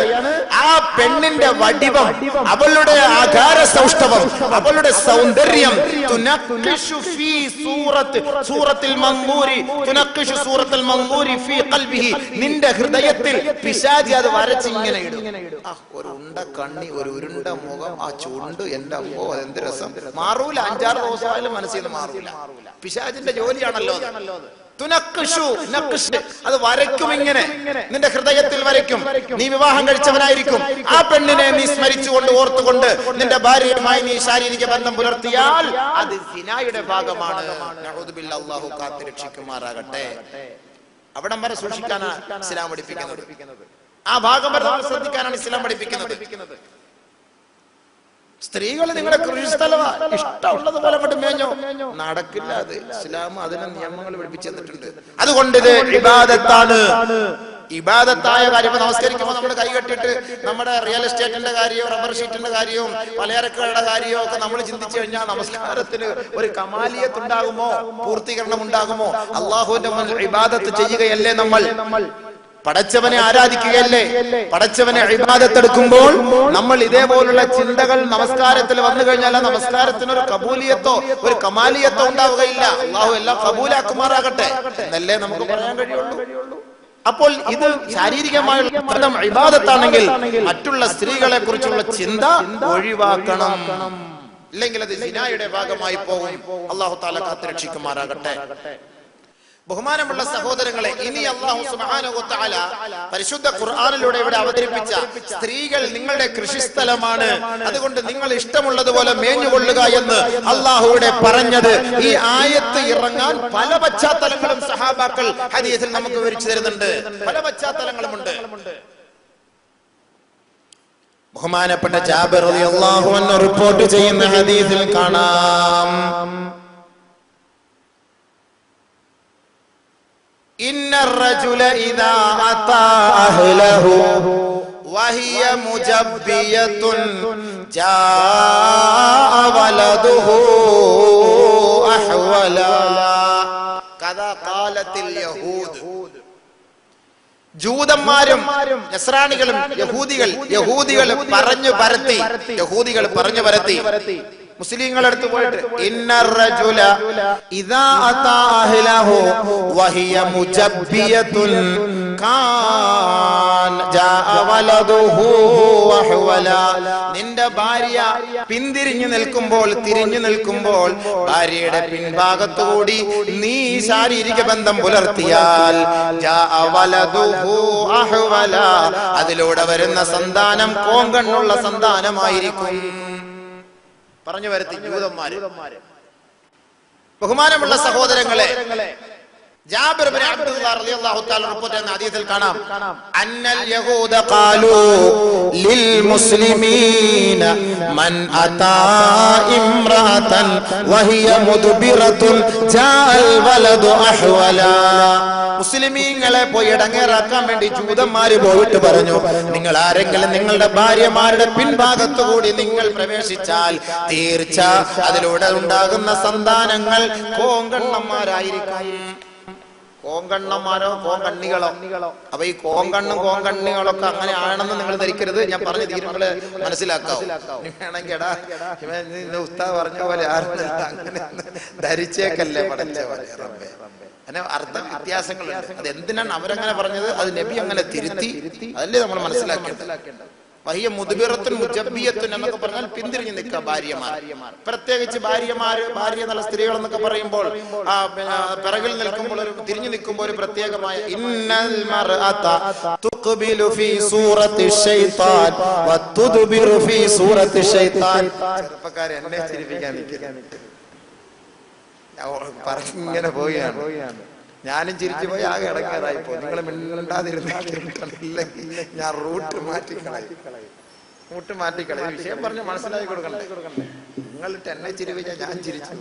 Speaker 1: ആ പെണ്ണിന്റെ വടിവം, അവളുടെ ആകാര സൗഷ്ഠവം, അവളുടെ സൗന്ദര്യം തുനഖ്ശു ഫീ സൂറത്തിൽ മൻമൂരി, തുനഖ്ശു സൂറത്തുൽ മൻമൂരി ഫീ ഖൽബിഹി. നിന്റെ ഹൃദയത്തിൽ പിശാചി അത് വരച്ചിങ്ങനെ ഇടും. ഒരു ഉണ്ട കണ്ണി, ഒരു ഉരുണ്ട മുഖം, ആ ചുണ്ട്, എന്റെ അമ്മോ അതെന്ത് രസം. മാറൂല, 5-6 ദിവസമായാലും മനസ്സിൽ നിന്ന് മാറൂല. പിശാചിന്റെ ജോലിയാണല്ലോ അത്. അത് വരയ്ക്കും, ഇങ്ങനെ നിന്റെ ഹൃദയത്തിൽ വരയ്ക്കും. നീ വിവാഹം കഴിച്ചവനായിരിക്കും. ആ പെണ്ണിനെ നീ സ്മരിച്ചുകൊണ്ട് ഓർത്തുകൊണ്ട് നിന്റെ ഭാര്യയുമായി നീ ശാരീരിക ബന്ധം പുലർത്തിയാൽ അത് സിനായുടെ ഭാഗമാണ്. അല്ലാഹു കാത്തുരക്ഷിക്കുമാറാകട്ടെ. അവിടം വരെ സൂക്ഷിക്കാനാണ് ഇസ്ലാം പഠിപ്പിക്കുന്നത്. ആ ഭാഗം വരെ ശ്രദ്ധിക്കാനാണ് ഇസ്ലാം പഠിപ്പിക്കുന്നത്. സ്ത്രീകൾ നിങ്ങളുടെ കൃഷിസ്ഥലമാണ്, ഇഷ്ടമുള്ളതുപോലെ കൊണ്ട് മേഞ്ഞോ, നടക്കില്ല. അത് ഇസ്ലാം അതിന് നിയമങ്ങൾ പഠിപ്പിച്ചു തന്നിട്ടുണ്ട്. അതുകൊണ്ട് ഇത് ഇബാദത്താണ്, ഇബാദത്തായ കാര്യം. നമസ്കരിക്കുമ്പോൾ നമ്മൾ കൈകെട്ടിട്ട് നമ്മുടെ റിയൽ എസ്റ്റേറ്റിന്റെ കാര്യവും റബ്ബർ ഷീറ്റിന്റെ കാര്യവും പലചരക്കുകളുടെ കാര്യവും ഒക്കെ നമ്മൾ ചിന്തിച്ചു കഴിഞ്ഞാൽ നമസ്കാരത്തിന് ഒരു കമാലിയത്ത് ഉണ്ടാകുമോ, പൂർത്തീകരണം ഉണ്ടാകുമോ? അള്ളാഹുവിന്റെ മുന്നിൽ ഇബാദത്ത് ചെയ്യുകയല്ലേ നമ്മൾ, പടച്ചവനെ ആരാധിക്കുകയല്ലേ? പടച്ചവനെ ഇബാദത്തെടുക്കുമ്പോൾ നമ്മൾ ഇതേപോലുള്ള ചിന്തകൾ നമസ്കാരത്തിൽ വന്നു കഴിഞ്ഞാൽ നമസ്കാരത്തിന് ഒരു കബൂലിയത്തോ ഒരു കമാലിയത്തോ ഉണ്ടാവുകയില്ല. അള്ളാഹു എല്ലാം കബൂലാക്കുമാറാകട്ടെ എന്നല്ലേ നമുക്ക് പറയാൻ കഴിയുള്ളൂ. അപ്പോൾ ഇത് ശാരീരികമായുള്ള ഇബാദത്താണെങ്കിൽ മറ്റുള്ള സ്ത്രീകളെ കുറിച്ചുള്ള ചിന്ത ഒഴിവാക്കണം. ഇല്ലെങ്കിൽ അത് സിനായുടെ ഭാഗമായി പോകും. അല്ലാഹു തആല കാത്തുരക്ഷിക്കുമാറാകട്ടെ. ബഹുമാനമുള്ള സഹോദരങ്ങളെ, ഇനി അല്ലാഹു സുബ്ഹാനഹു വ തആല പരിശുദ്ധ ഖുർആനിലൂടെ ഇവിടെ അവതരിപ്പിച്ച സ്ത്രീകൾ നിങ്ങളുടെ കൃഷിസ്ഥലമാണ്, അതുകൊണ്ട് നിങ്ങൾ ഇഷ്ടമുള്ളതുപോലെ മേഞ്ഞുകൊള്ളുക എന്ന് അല്ലാഹു ഇവിടെ പറഞ്ഞത് ഈ ആയത്ത് ഇറങ്ങാൻ പല പശ്ചാത്തലങ്ങളും സഹാബാക്കൾ ഹദീസിൽ നമുക്ക് വിവരിച്ചു തരുന്നുണ്ട്. പല പശ്ചാത്തലങ്ങളുമുണ്ട്. ബഹുമാനപ്പെട്ട ജാബിർ റളിയല്ലാഹു അൻഹു റിപ്പോർട്ട് ചെയ്യുന്ന ഹദീസിൽ കാണാം, ഇന്നർ റജുല ഇദാ അതാ അഹ്ലഹു വഹിയ മുജബ്ബിയത്തുൻ ജാഅ വലദുഹു അഹ്വല കദാ ഖാലത്തിൽ യഹൂദ്. ജൂതന്മാരും നസ്രാണികളും യഹൂദികൾ പറഞ്ഞു പരത്തി മുസ്ലിങ്ങളുടെ അടുത്ത് പോയിട്ട് ഇന്നർ റജുല ഇദാ അതാ അഹ്ലഹു വഹിയ മുജബ്ബിയത്തുൻ കാൻ ജാഅ വലദുഹു വഹവല. നിന്റെ ഭാര്യ പിന്തിരിഞ്ഞു നിൽക്കുമ്പോൾ, തിരിഞ്ഞു നിൽക്കുമ്പോൾ ഭാര്യയുടെ പിൻഭാഗത്തുകൂടി നീ ശാരീരിക ബന്ധം പുലർത്തിയാൽ ജാഅ വലദുഹു അഹ്വല, അതിലൂടെ വരുന്ന സന്താനം കോങ്കണ്ണുള്ള സന്താനമായിരിക്കും. പറഞ്ഞു വരുത്തി ജൂതന്മാര്. ബഹുമാനമുള്ള സഹോദരങ്ങളെ, ജാബിർ ഇബ്നു അബ്ദുല്ലാഹ് റളിയല്ലാഹു തആല റിപ്പോർട്ട് ചെയ്യുന്ന ഹദീസിൽ കാണാം, അന്നൽ യഹൂദ ഖാലു ലിൽ മുസ്ലിമീന മൻ അതാ ഇംറഅതൻ വഹിയ മുദ്ബിറത്തുൻ ജാഅൽ വലദു അഹ്വല. മുസ്ലിമീങ്ങളെ പോയി ഇടങ്ങേറാക്കാൻ വേണ്ടി ജൂതന്മാര് പോയിട്ട് പറഞ്ഞു, നിങ്ങൾ ആരെങ്കിലും നിങ്ങളുടെ ഭാര്യമാരുടെ പിൻഭാഗത്തു കൂടി നിങ്ങൾ പ്രവേശിച്ചാൽ തീർച്ച അതിലൂടെ ഉണ്ടാകുന്ന സന്താനങ്ങൾ കോങ്കണ്ണന്മാരായിരിക്കും. കോങ്കണ്ണന്മാരോ കോങ്കണ്ണികളോ. അപ്പൊ ഈ കോങ്കണ്ണും കോങ്കണ്ണികളൊക്കെ അങ്ങനെ ആണെന്ന് നിങ്ങൾ ധരിക്കരുത്. ഞാൻ പറഞ്ഞ തീരുമാനങ്ങള് മനസ്സിലാക്കാവൂ. വേണമെങ്കിൽ എടാ ഉസ്താദ് പറഞ്ഞ പോലെ അങ്ങനെ ധരിച്ചേക്കല്ലേ പഠിച്ചവരെ. അങ്ങനെ അർത്ഥ വ്യത്യാസങ്ങളുണ്ട്. അത് എന്തിനാണ് അവരങ്ങനെ പറഞ്ഞത്, അത് നബി അങ്ങനെ തിരുത്തി, അതല്ലേ നമ്മൾ മനസ്സിലാക്കേണ്ടത്. വഹിയ മുദ്ബിറത്തുൻ മുജബ്ബിയത്തുൻ എന്നൊക്കെ പറഞ്ഞാൽ പിന്തിരിഞ്ഞു നിൽക്കുക ഭാര്യമാർ. പ്രത്യേകിച്ച് ഭാര്യമാര്, ഭാര്യ എന്നുള്ള സ്ത്രീകൾ എന്നൊക്കെ പറയുമ്പോൾ പിറകിൽ നിൽക്കുമ്പോൾ, ഒരു തിരിഞ്ഞു നിൽക്കുമ്പോൾ ഒരു പ്രത്യേകമായ ഇന്നൽ മർഅത തുഖ്ബിലു ഫീ സൂറത്തി ശൈത്താൻ വതുദ്ബിറു ഫീ സൂറത്തി ശൈത്താൻ. ചെറുപ്പക്കാരെ എന്നെ ചിരിപ്പിക്കാൻ നിൽക്കുക. പറഞ്ഞിങ്ങനെ പോവുകയാണ്. ഞാനും ചിരിച്ചു പോയി, ആകെ ഇടങ്ങേറായി പോയി. നിങ്ങൾ മിണ്ടാതിരുന്നില്ലെങ്കിൽ ഞാൻ റൂട്ട് മാറ്റിക്കളയും. വിഷയം പറഞ്ഞ് മനസ്സിലാക്കി കൊടുക്കണ്ടേ. നിങ്ങളിട്ട് എന്നെ ചിരിപ്പിച്ച ഞാൻ ചിരിച്ചു.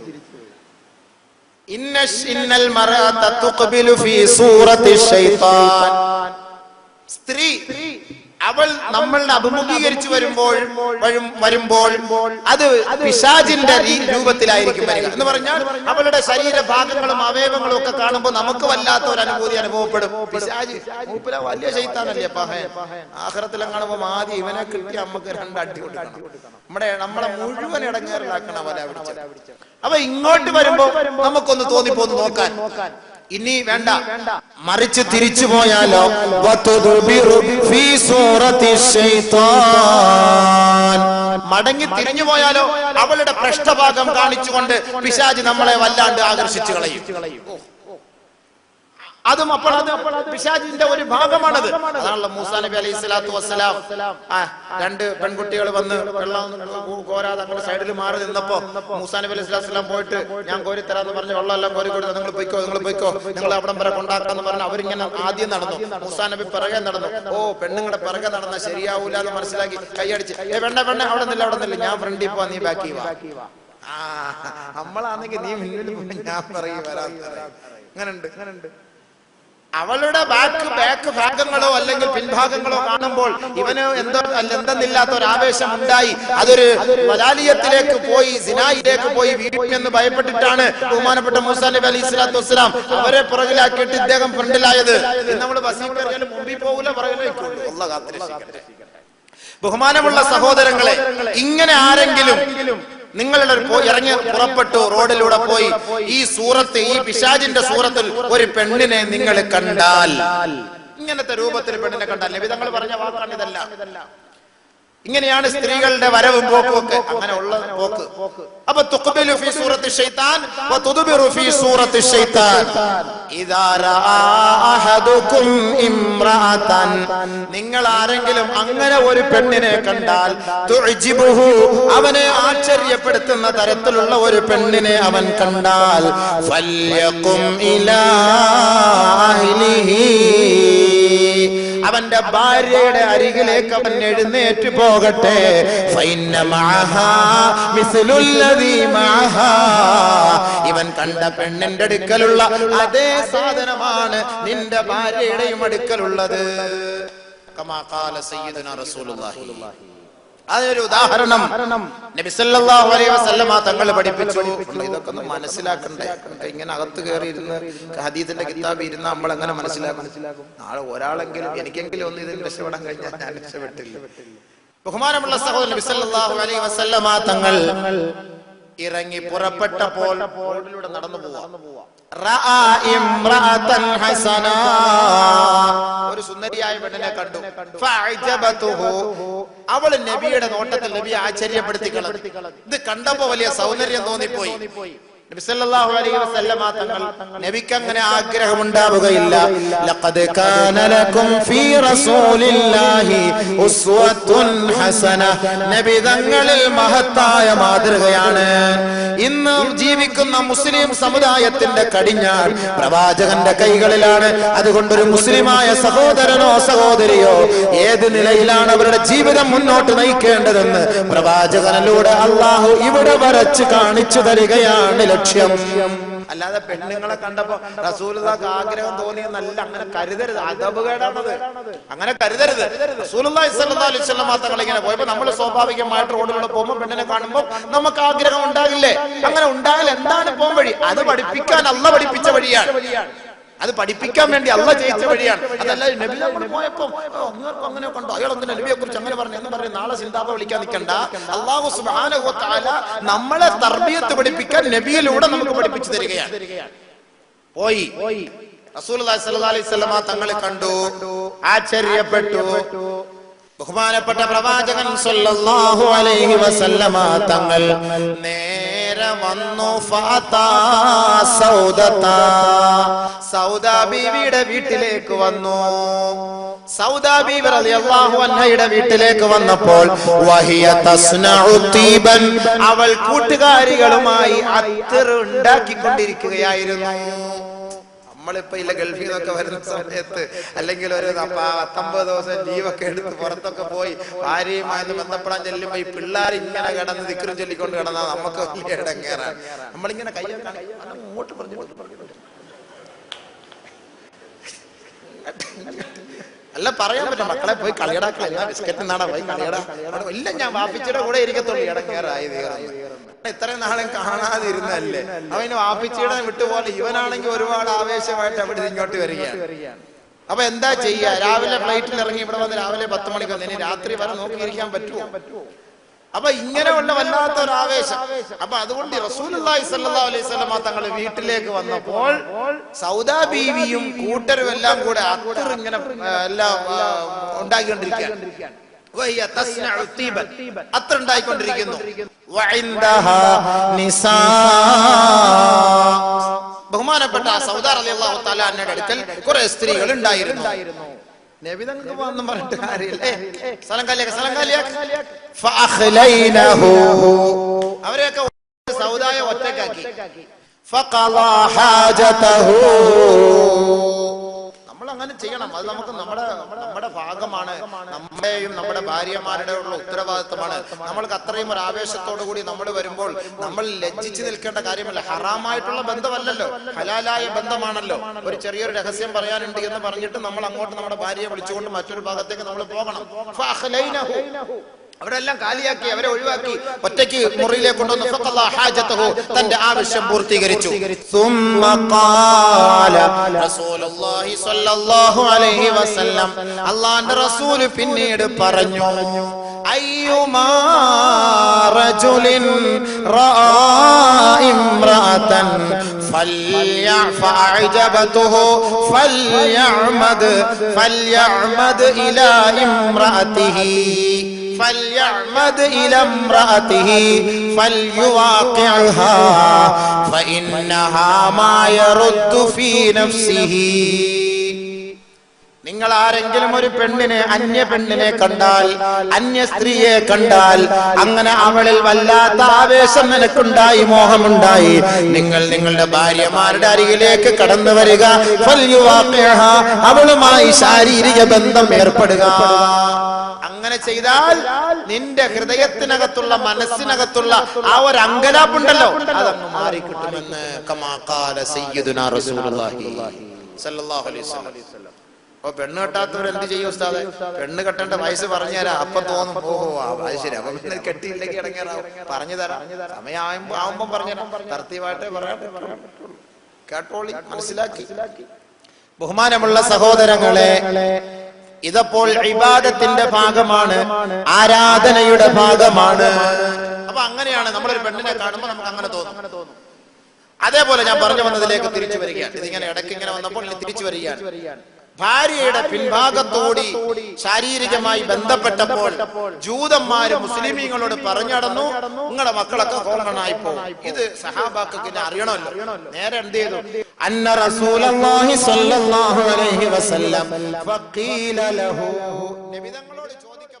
Speaker 1: ഇന്നൽ മർഅത തുഖ്ബിലു ഫീ സൂറത്തി ശൈത്താൻ. സ്ത്രീ അവൾ നമ്മളിനെ അഭിമുഖീകരിച്ചു വരുമ്പോൾ അത് പിശാചിന്റെ രൂപത്തിലായിരിക്കും വരിക. എന്ന് പറഞ്ഞാൽ അവളുടെ ശരീരഭാഗങ്ങളും അവയവങ്ങളും ഒക്കെ കാണുമ്പോൾ നമുക്ക് വല്ലാത്ത ഒരു അനുഭൂതി അനുഭവപ്പെടും. പിശാച് മൂപ്പില വലിയ ശൈത്താനല്ലേ പഹയൻ. ആഖിറത്തിലും കാണുമ്പോൾ ആദ്യം ഇവനെ കിട്ടി നമുക്ക് 2 അടി കൊടുക്കണം. നമ്മളെ മുഴുവൻ ഇടങ്ങേറിലാക്കണ പോലെ പിടിച്ചത്. അപ്പൊ ഇങ്ങോട്ട് വരുമ്പോ നമുക്കൊന്ന് തോന്നിപ്പോന്ന് നോക്കാൻ. ഇനി വേണ്ട, മറിച്ച് തിരിച്ചു പോയാലോ, മടങ്ങി തിരിഞ്ഞു പോയാലോ അവളുടെ പൃഷ്ഠഭാഗം കാണിച്ചുകൊണ്ട് പിശാച് നമ്മളെ വല്ലാണ്ട് ആകർഷിച്ചു കളയും. അതും അപ്പോൾ പിശാചിന്റെ ഒരു ഭാഗമാണത്. അതാണല്ലോ മൂസാ നബി അലൈഹി സ്വലാത്തു വസ്സലാം 2 പെൺകുട്ടികൾ വന്ന് വെള്ളം കോരാതെ അങ്ങോട്ട് സൈഡിൽ മാറി നിന്നപ്പോ മൂസാ നബി അലൈഹി സ്വലാത്തു വസ്സലാം പോയിട്ട് ഞാൻ കോരി തരാന്ന് പറഞ്ഞ് വെള്ളമെല്ലാം കോരി കൊടുത്തു. നിങ്ങൾ പോയിക്കോ നിങ്ങൾ അവിടം വരെ കൊണ്ടാക്കാന്ന് പറഞ്ഞ് അവരിങ്ങനെ ആദ്യം നടന്നു. മൂസാ നബി പിറകെ നടന്നു. പെണ്ണുങ്ങളുടെ പിറകെ നടന്ന ശരിയാവൂല എന്ന് മനസ്സിലാക്കി കൈയടിച്ച് വെണ്ണ അവിടെ നില്ല ഞാൻ ഫ്രണ്ടിൽ പോവാ, നീ ബാക്കി വാ. നമ്മളാണെങ്കിൽ നീ മുന്നിൽ ഞാൻ പറയും വരാൻ. അങ്ങനുണ്ട്. അവളുടെ ബാക്ക് ഭാഗങ്ങളോ അല്ലെങ്കിൽ പിൻഭാഗങ്ങളോ കാണുമ്പോൾ ഇവന് എന്തെന്നില്ലാത്ത ഒരു ആവേശം ഉണ്ടായി. അതൊരു വലാലിയത്തിലേക്ക് പോയി, സിനായിലേക്ക് പോയി വീഴുമെന്ന് ഭയപ്പെട്ടിട്ടാണ് ബഹുമാനപ്പെട്ട മൂസാ നബി അലൈഹി സ്വലാത്തു വസ്സലാം അവരെ പുറകിലാക്കിയിട്ട് ഇദ്ദേഹം ഫ്രണ്ടിലായത്. നമ്മൾ ബസ്സിൽ കയറിയാലും മുമ്പിൽ പോകില്ല, പുറകിലേക്കുള്ളൂ. അല്ലാഹു കാത്തിരക്ഷിക്കട്ടെ. ബഹുമാനമുള്ള സഹോദരങ്ങളെ, ഇങ്ങനെ ആരെങ്കിലും നിങ്ങളുടെ ഇറങ്ങി പുറപ്പെട്ടു, റോഡിലൂടെ പോയി ഈ സൂറത്ത്, ഈ പിശാചിന്റെ സൂറത്തിൽ ഒരു പെണ്ണിനെ നിങ്ങൾ കണ്ടാൽ, ഇങ്ങനത്തെ രൂപത്തിൽ പെണ്ണിനെ കണ്ടാൽ, നബി തങ്ങൾ പറഞ്ഞ വാക്കാണ് ഇതല്ല. ഇങ്ങനെയാണ് സ്ത്രീകളുടെ വരവും പോക്കും ഒക്കെ. അങ്ങനെ ഉള്ള പോക്ക്. അപ്പൊ തുഖ്ബിലു ഫീ സൂറത്തി ശൈത്താൻ വതുദ്ബിറു ഫീ സൂറത്തി ശൈത്താൻ. ഇദാ റആ അഹദുകും ഇംറഅതൻ, നിങ്ങൾ ആരെങ്കിലും അങ്ങനെ ഒരു പെണ്ണിനെ കണ്ടാൽ, തുഅ്ജിബുഹു, അവനെ ആശ്ചര്യപ്പെടുത്തുന്ന തരത്തിലുള്ള ഒരു പെണ്ണിനെ അവൻ കണ്ടാൽ, ഫൽയഖും ഇലാ അഹ്ലിഹി, അവന്റെ ഭാര്യയുടെ അരികിലേക്ക് അവൻ എഴുന്നേറ്റ് പോകട്ടെ. ഇവൻ കണ്ട പെണ്ണിന്റെ അടുക്കലുള്ള അതേ സാധനമാണ് നിന്റെ ഭാര്യയുടെയും അടുക്കലുള്ളത്. കമാ ഖാല സയ്യിദുനാ റസൂലുള്ളാഹി. അതിനൊരു ഉദാഹരണം നബി സല്ലല്ലാഹു അലൈഹി വസല്ലമ തങ്ങൾ പഠിപ്പിച്ചു. ഇതൊക്കെ ഒന്ന് മനസ്സിലാക്കണ്ടേ. ഇങ്ങനെ അകത്ത് കയറി ഇരുന്ന് ഹദീസിന്റെ കിതാബ് ഇരുന്ന് നമ്മൾ എങ്ങനെ മനസ്സിലാക്കും? നാളെ ഒരാളെങ്കിലും എനിക്കെങ്കിലും ഒന്ന് ഇതിൽ രക്ഷപ്പെടാൻ കഴിഞ്ഞാൽ ഞാൻ രക്ഷപ്പെട്ടില്ല. ബഹുമാനമുള്ള സഹോദരൻ നബി സല്ലല്ലാഹു അലൈഹി വസല്ലമ തങ്ങൾ ഇറങ്ങി പുറപ്പെട്ടപ്പോൾ റോഡിലൂടെ നടന്നു പോവാ. ഒരു സുന്ദരിയായ പെണ്ണിനെ കണ്ടു. അവള് നബിയുടെ നോട്ടത്തിൽ നബിയെ ആശ്ചര്യപ്പെടുത്തി കളഞ്ഞു. ഇത് കണ്ടപ്പോ വലിയ സൗന്ദര്യം തോന്നിപ്പോയി. നബി സല്ലല്ലാഹു അലൈഹി വസല്ലമ തങ്ങൾ നബിക്ക് അങ്ങനെ ആഗ്രഹമുണ്ടാവുകയില്ല. ലഖദ് കാന ലക്കും ഫീ റസൂലില്ലാഹി ഉസ്വത്തുൻ ഹസന. നബി തങ്ങളിൽ മഹത്തായ മാതൃകയാണ്. ഇന്ന് ജീവിക്കുന്ന മുസ്ലിം സമുദായത്തിന്റെ കടിഞ്ഞാൺ പ്രവാചകന്റെ കൈകളിലാണ്. അതുകൊണ്ട് ഒരു മുസ്ലിമായ സഹോദരനോ സഹോദരിയോ ഏത് നിലയിലാണ് അവരുടെ ജീവിതം മുന്നോട്ട് നയിക്കേണ്ടതെന്ന് പ്രവാചകനിലൂടെ അള്ളാഹു ഇവിടെ വരച്ച് കാണിച്ചു തരികയാണ് ലക്ഷ്യം. അല്ലാതെ പെണ്ണുങ്ങളെ കണ്ടപ്പോ റസൂലുള്ളാഹിക്ക് ആഗ്രഹം തോന്നിയെന്നല്ല. അങ്ങനെ കരുതരുത്, അദബുകേടാണത്. അങ്ങനെ കരുതരുത്. റസൂലുള്ളാഹി സ്വല്ലല്ലാഹു അലൈഹി വസല്ലം തങ്ങൾ ഇങ്ങനെ പോയപ്പോ നമ്മൾ സ്വാഭാവികമായിട്ട് റോഡിലൂടെ പോകുമ്പോൾ പെണ്ണിനെ കാണുമ്പോൾ നമുക്ക് ആഗ്രഹം ഉണ്ടാകില്ലേ? അങ്ങനെ ഉണ്ടായാൽ എന്താണ് പോകാൻ വഴി? അത് പഠിപ്പിക്കാൻ അള്ളാഹ് പഠിപ്പിച്ച വഴിയാണ്. അത് പഠിപ്പിക്കാൻ വേണ്ടി അള്ളാഹ് ചെയ്യിച്ച വഴിയാണ്. അതല്ല നബി നമ്മൾ പോയപ്പോ അങ്ങനെ കണ്ടോ, അയാൾ അങ്ങനെ നബിയെ കുറിച്ച് അങ്ങനെ പറഞ്ഞു എന്ന് പറഞ്ഞ് നാളെ സിന്താബ വിളിക്കാൻ നിൽക്കണ്ട. അല്ലാഹു സുബ്ഹാനഹു വ തആല നമ്മളെ തർബിയത്ത് പഠിപ്പിക്കാൻ നബിയിലൂടെ നമുക്ക് പഠിപ്പിച്ചു തരികയാണ്. പോയി റസൂലുള്ളാഹി സ്വല്ലല്ലാഹു അലൈഹി വസല്ലം തങ്ങളെ കണ്ടു, ആശ്ചര്യപ്പെട്ടു. ബഹുമാനപ്പെട്ട പ്രവാചകൻ സ്വല്ലല്ലാഹു അലൈഹി വസല്ലം തങ്ങൾ നേരെ വന്നു. സൗദ ബീവിയുടെ വീട്ടിലേക്ക് വന്നു. സൗദ ബീവി റളിയല്ലാഹു അൻഹയുടെ വീട്ടിലേക്ക് വന്നപ്പോൾ വഹിയ തസ്നഉ തീബൻ, അവൾ കൂട്ടുകാരികളുമായി അത്തർ ഉണ്ടാക്കിക്കൊണ്ടിരിക്കുകയായിരുന്നു. നമ്മളിപ്പോ ഇല്ല ഗൾഫിൽ നിന്നൊക്കെ വരുന്ന സമയത്ത് അല്ലെങ്കിൽ ഒരു 19 ദിവസം ലീവൊക്കെ എടുത്ത് പുറത്തൊക്കെ പോയി ഭാര്യയുമായി ബന്ധപ്പെടാൻ ചെല്ലുമ്പോ ഈ പിള്ളേർ ഇങ്ങനെ കിടന്ന് ദിക്റും ചൊല്ലിക്കൊണ്ട് കിടന്നാൽ നമുക്ക് വലിയ ഇടങ്ങേറാണ്. നമ്മളിങ്ങനെ കയ്യൊക്കെ അങ്ങോട്ട് പറഞ്ഞു അല്ല പറയാൻ പറ്റും. മക്കളെ പോയി കളിയടാക്കള, ബിസ്ക്കറ്റ് നാടാ പോയി കളിയടാ. ഇല്ല, ഞാൻ വാപ്പിച്ചിയുടെ കൂടെ ഇരിക്കത്തുള്ളൂ. ഇടങ്ങേറായി ഇത്രയും നാളും കാണാതിരുന്നല്ലേ. അവന് വാപ്പിച്ചിയുടെ വിട്ടുപോലെ ഇവനാണെങ്കിൽ ഒരുപാട് ആവേശമായിട്ട് അവിടെ ഇങ്ങോട്ട് വരികയാണ്. അപ്പൊ എന്താ ചെയ്യാ? രാവിലെ ഫ്ലൈറ്റിൽ ഇറങ്ങി ഇവിടെ വന്ന് രാവിലെ 10 മണിക്ക് വന്ന് ഇനി രാത്രി വരെ നോക്കിയിരിക്കാൻ പറ്റുമോ? അപ്പൊ ഇങ്ങനെയുള്ള വല്ലാത്ത ഒരു ആവേശം. അപ്പൊ അതുകൊണ്ട് റസൂലുള്ളാഹി സ്വല്ലല്ലാഹു അലൈഹി വസല്ലം തങ്ങൾ വീട്ടിലേക്ക് വന്നപ്പോൾ സൗദാ ബീവിയും കൂട്ടരും എല്ലാം കൂടെ അത്തർ ഇങ്ങനെ എല്ലാം ഉണ്ടാക്കിക്കൊണ്ടിരിക്കുകയാണ്. അത്ര ഉണ്ടായിക്കൊണ്ടിരിക്കുന്നു. ബഹുമാനപ്പെട്ട സൗദാ റളിയല്ലാഹു തആല അൻഹയുടെ അടുക്കൽ കുറെ സ്ത്രീകൾ ഉണ്ടായിരുന്നു. നബി തങ്ങൾക്ക് വന്നും പറഞ്ഞിട്ട് കാര്യമില്ലേ. അവരെയൊക്കെ സൗദായെ ഒറ്റക്കാക്കി. നമ്മൾ അങ്ങനെ ചെയ്യണം. അത് നമുക്ക് നമ്മുടെ ഭാഗമാണ്. നമ്മുടെയും നമ്മുടെ ഭാര്യമാരുടെ ഉള്ള ഉത്തരവാദിത്തമാണ്. നമ്മൾക്ക് അത്രയും ഒരു ആവേശത്തോടു കൂടി നമ്മൾ വരുമ്പോൾ നമ്മൾ ലജ്ജിച്ചു നിൽക്കേണ്ട കാര്യമല്ല. ഹറാമായിട്ടുള്ള ബന്ധമല്ലല്ലോ, ഹലാലായ ബന്ധമാണല്ലോ. ഒരു ചെറിയൊരു രഹസ്യം പറയാനുണ്ട് എന്ന് പറഞ്ഞിട്ട് നമ്മൾ അങ്ങോട്ട് നമ്മുടെ ഭാര്യയെ വിളിച്ചുകൊണ്ട് മറ്റൊരു ഭാഗത്തേക്ക് നമ്മൾ പോകണം. അവരെല്ലാം കാലിയാക്കി, അവരെ ഒഴിവാക്കി ഒറ്റയ്ക്ക് മുറിയിലേക്ക് കൊണ്ടുവന്ന് തന്റെ ആവശ്യം പൂർത്തീകരിച്ചു. അല്ലാഹുവിന്റെ റസൂൽ പിന്നീട് പറഞ്ഞു, അയ്യുമാ റജുലിൻ റആ ഇംറഅതൻ ഫഅജബതുഹു ഫൽയഅമദ് ഇലാ ഇംറഅതിഹി فليعمد إلى امرأته فليواقعها فإنها ما يرد في نفسه. നിങ്ങൾ ആരെങ്കിലും ഒരു പെണ്ണിനെ, അന്യ പെണ്ണിനെ കണ്ടാൽ, അന്യ സ്ത്രീയെ കണ്ടാൽ, അങ്ങനെ അവളിൽ വല്ലാത്ത ആവേശം നിനക്കുണ്ടായി, മോഹമുണ്ടായി, നിങ്ങൾ നിങ്ങളുടെ ഭാര്യമാരുടെ അരികിലേക്ക് കടന്നു വരിക. അവളുമായി ശാരീരിക ബന്ധം ഏർപ്പെടുക. അങ്ങനെ ചെയ്താൽ നിന്റെ ഹൃദയത്തിനകത്തുള്ള, മനസ്സിനകത്തുള്ള ആ ഒരു അങ്കലാപ്പുണ്ടല്ലോ, അതങ്ങ് മാറിക്കിട്ടുമെന്ന് കമാ ഖാല സയ്യിദുനാ റസൂലുള്ളാഹി സ്വല്ലല്ലാഹു അലൈഹി വസല്ലം. അപ്പൊ പെണ്ണ് കെട്ടാത്തവർ എന്ത് ചെയ്യും ഉസ്താദെ? പെണ്ണ് കെട്ടേണ്ട വയസ്സ് പറഞ്ഞുതരാ. അപ്പൊ തോന്നും, ഓഹോ അത് ശരി, അപ്പൊ പിന്നെ കെട്ടിയില്ലെങ്കിൽ ഇടങ്ങേറാവും. പറഞ്ഞു തരാം, സമയമാകുമ്പം പറഞ്ഞുതരാം. തർത്തീവായിട്ടേ പറയാൻ പറ്റുള്ളൂ. കേട്ടോളി, മനസ്സിലാക്കി. ബഹുമാനമുള്ള സഹോദരങ്ങളെ, ഇതപ്പോൾ ഇബാദത്തിന്റെ ഭാഗമാണ്, ആരാധനയുടെ ഭാഗമാണ്. അപ്പൊ അങ്ങനെയാണ് നമ്മളൊരു പെണ്ണിനെ കാണുമ്പോൾ നമുക്ക് അങ്ങനെ തോന്നും. അതേപോലെ ഞാൻ പറഞ്ഞു വന്നതിലേക്ക് തിരിച്ചു വരികയാണ്. ഇതിങ്ങനെ ഇടയ്ക്ക് ഇങ്ങനെ വന്നപ്പോൾ തിരിച്ചു വരികയാണ്. ഭാര്യയുടെ പിൻഭാഗത്തോടി ശാരീരികമായി ബന്ധപ്പെട്ടപ്പോൾ ജൂതന്മാര് മുസ്ലിമീങ്ങളോട് പറഞ്ഞടന്നു, നിങ്ങളുടെ മക്കളൊക്കെ കോങ്ങണായി പോകും. ഇത് സഹാബാക്കൾക്ക് അറിയണമല്ലോ. നേരെ എന്ത് ചെയ്തു? അന്ന റസൂലുള്ളാഹി സ്വല്ലല്ലാഹു അലൈഹി വസല്ലം ഫഖീല ലഹു, നബി തങ്ങളോട് ചോദിക്ക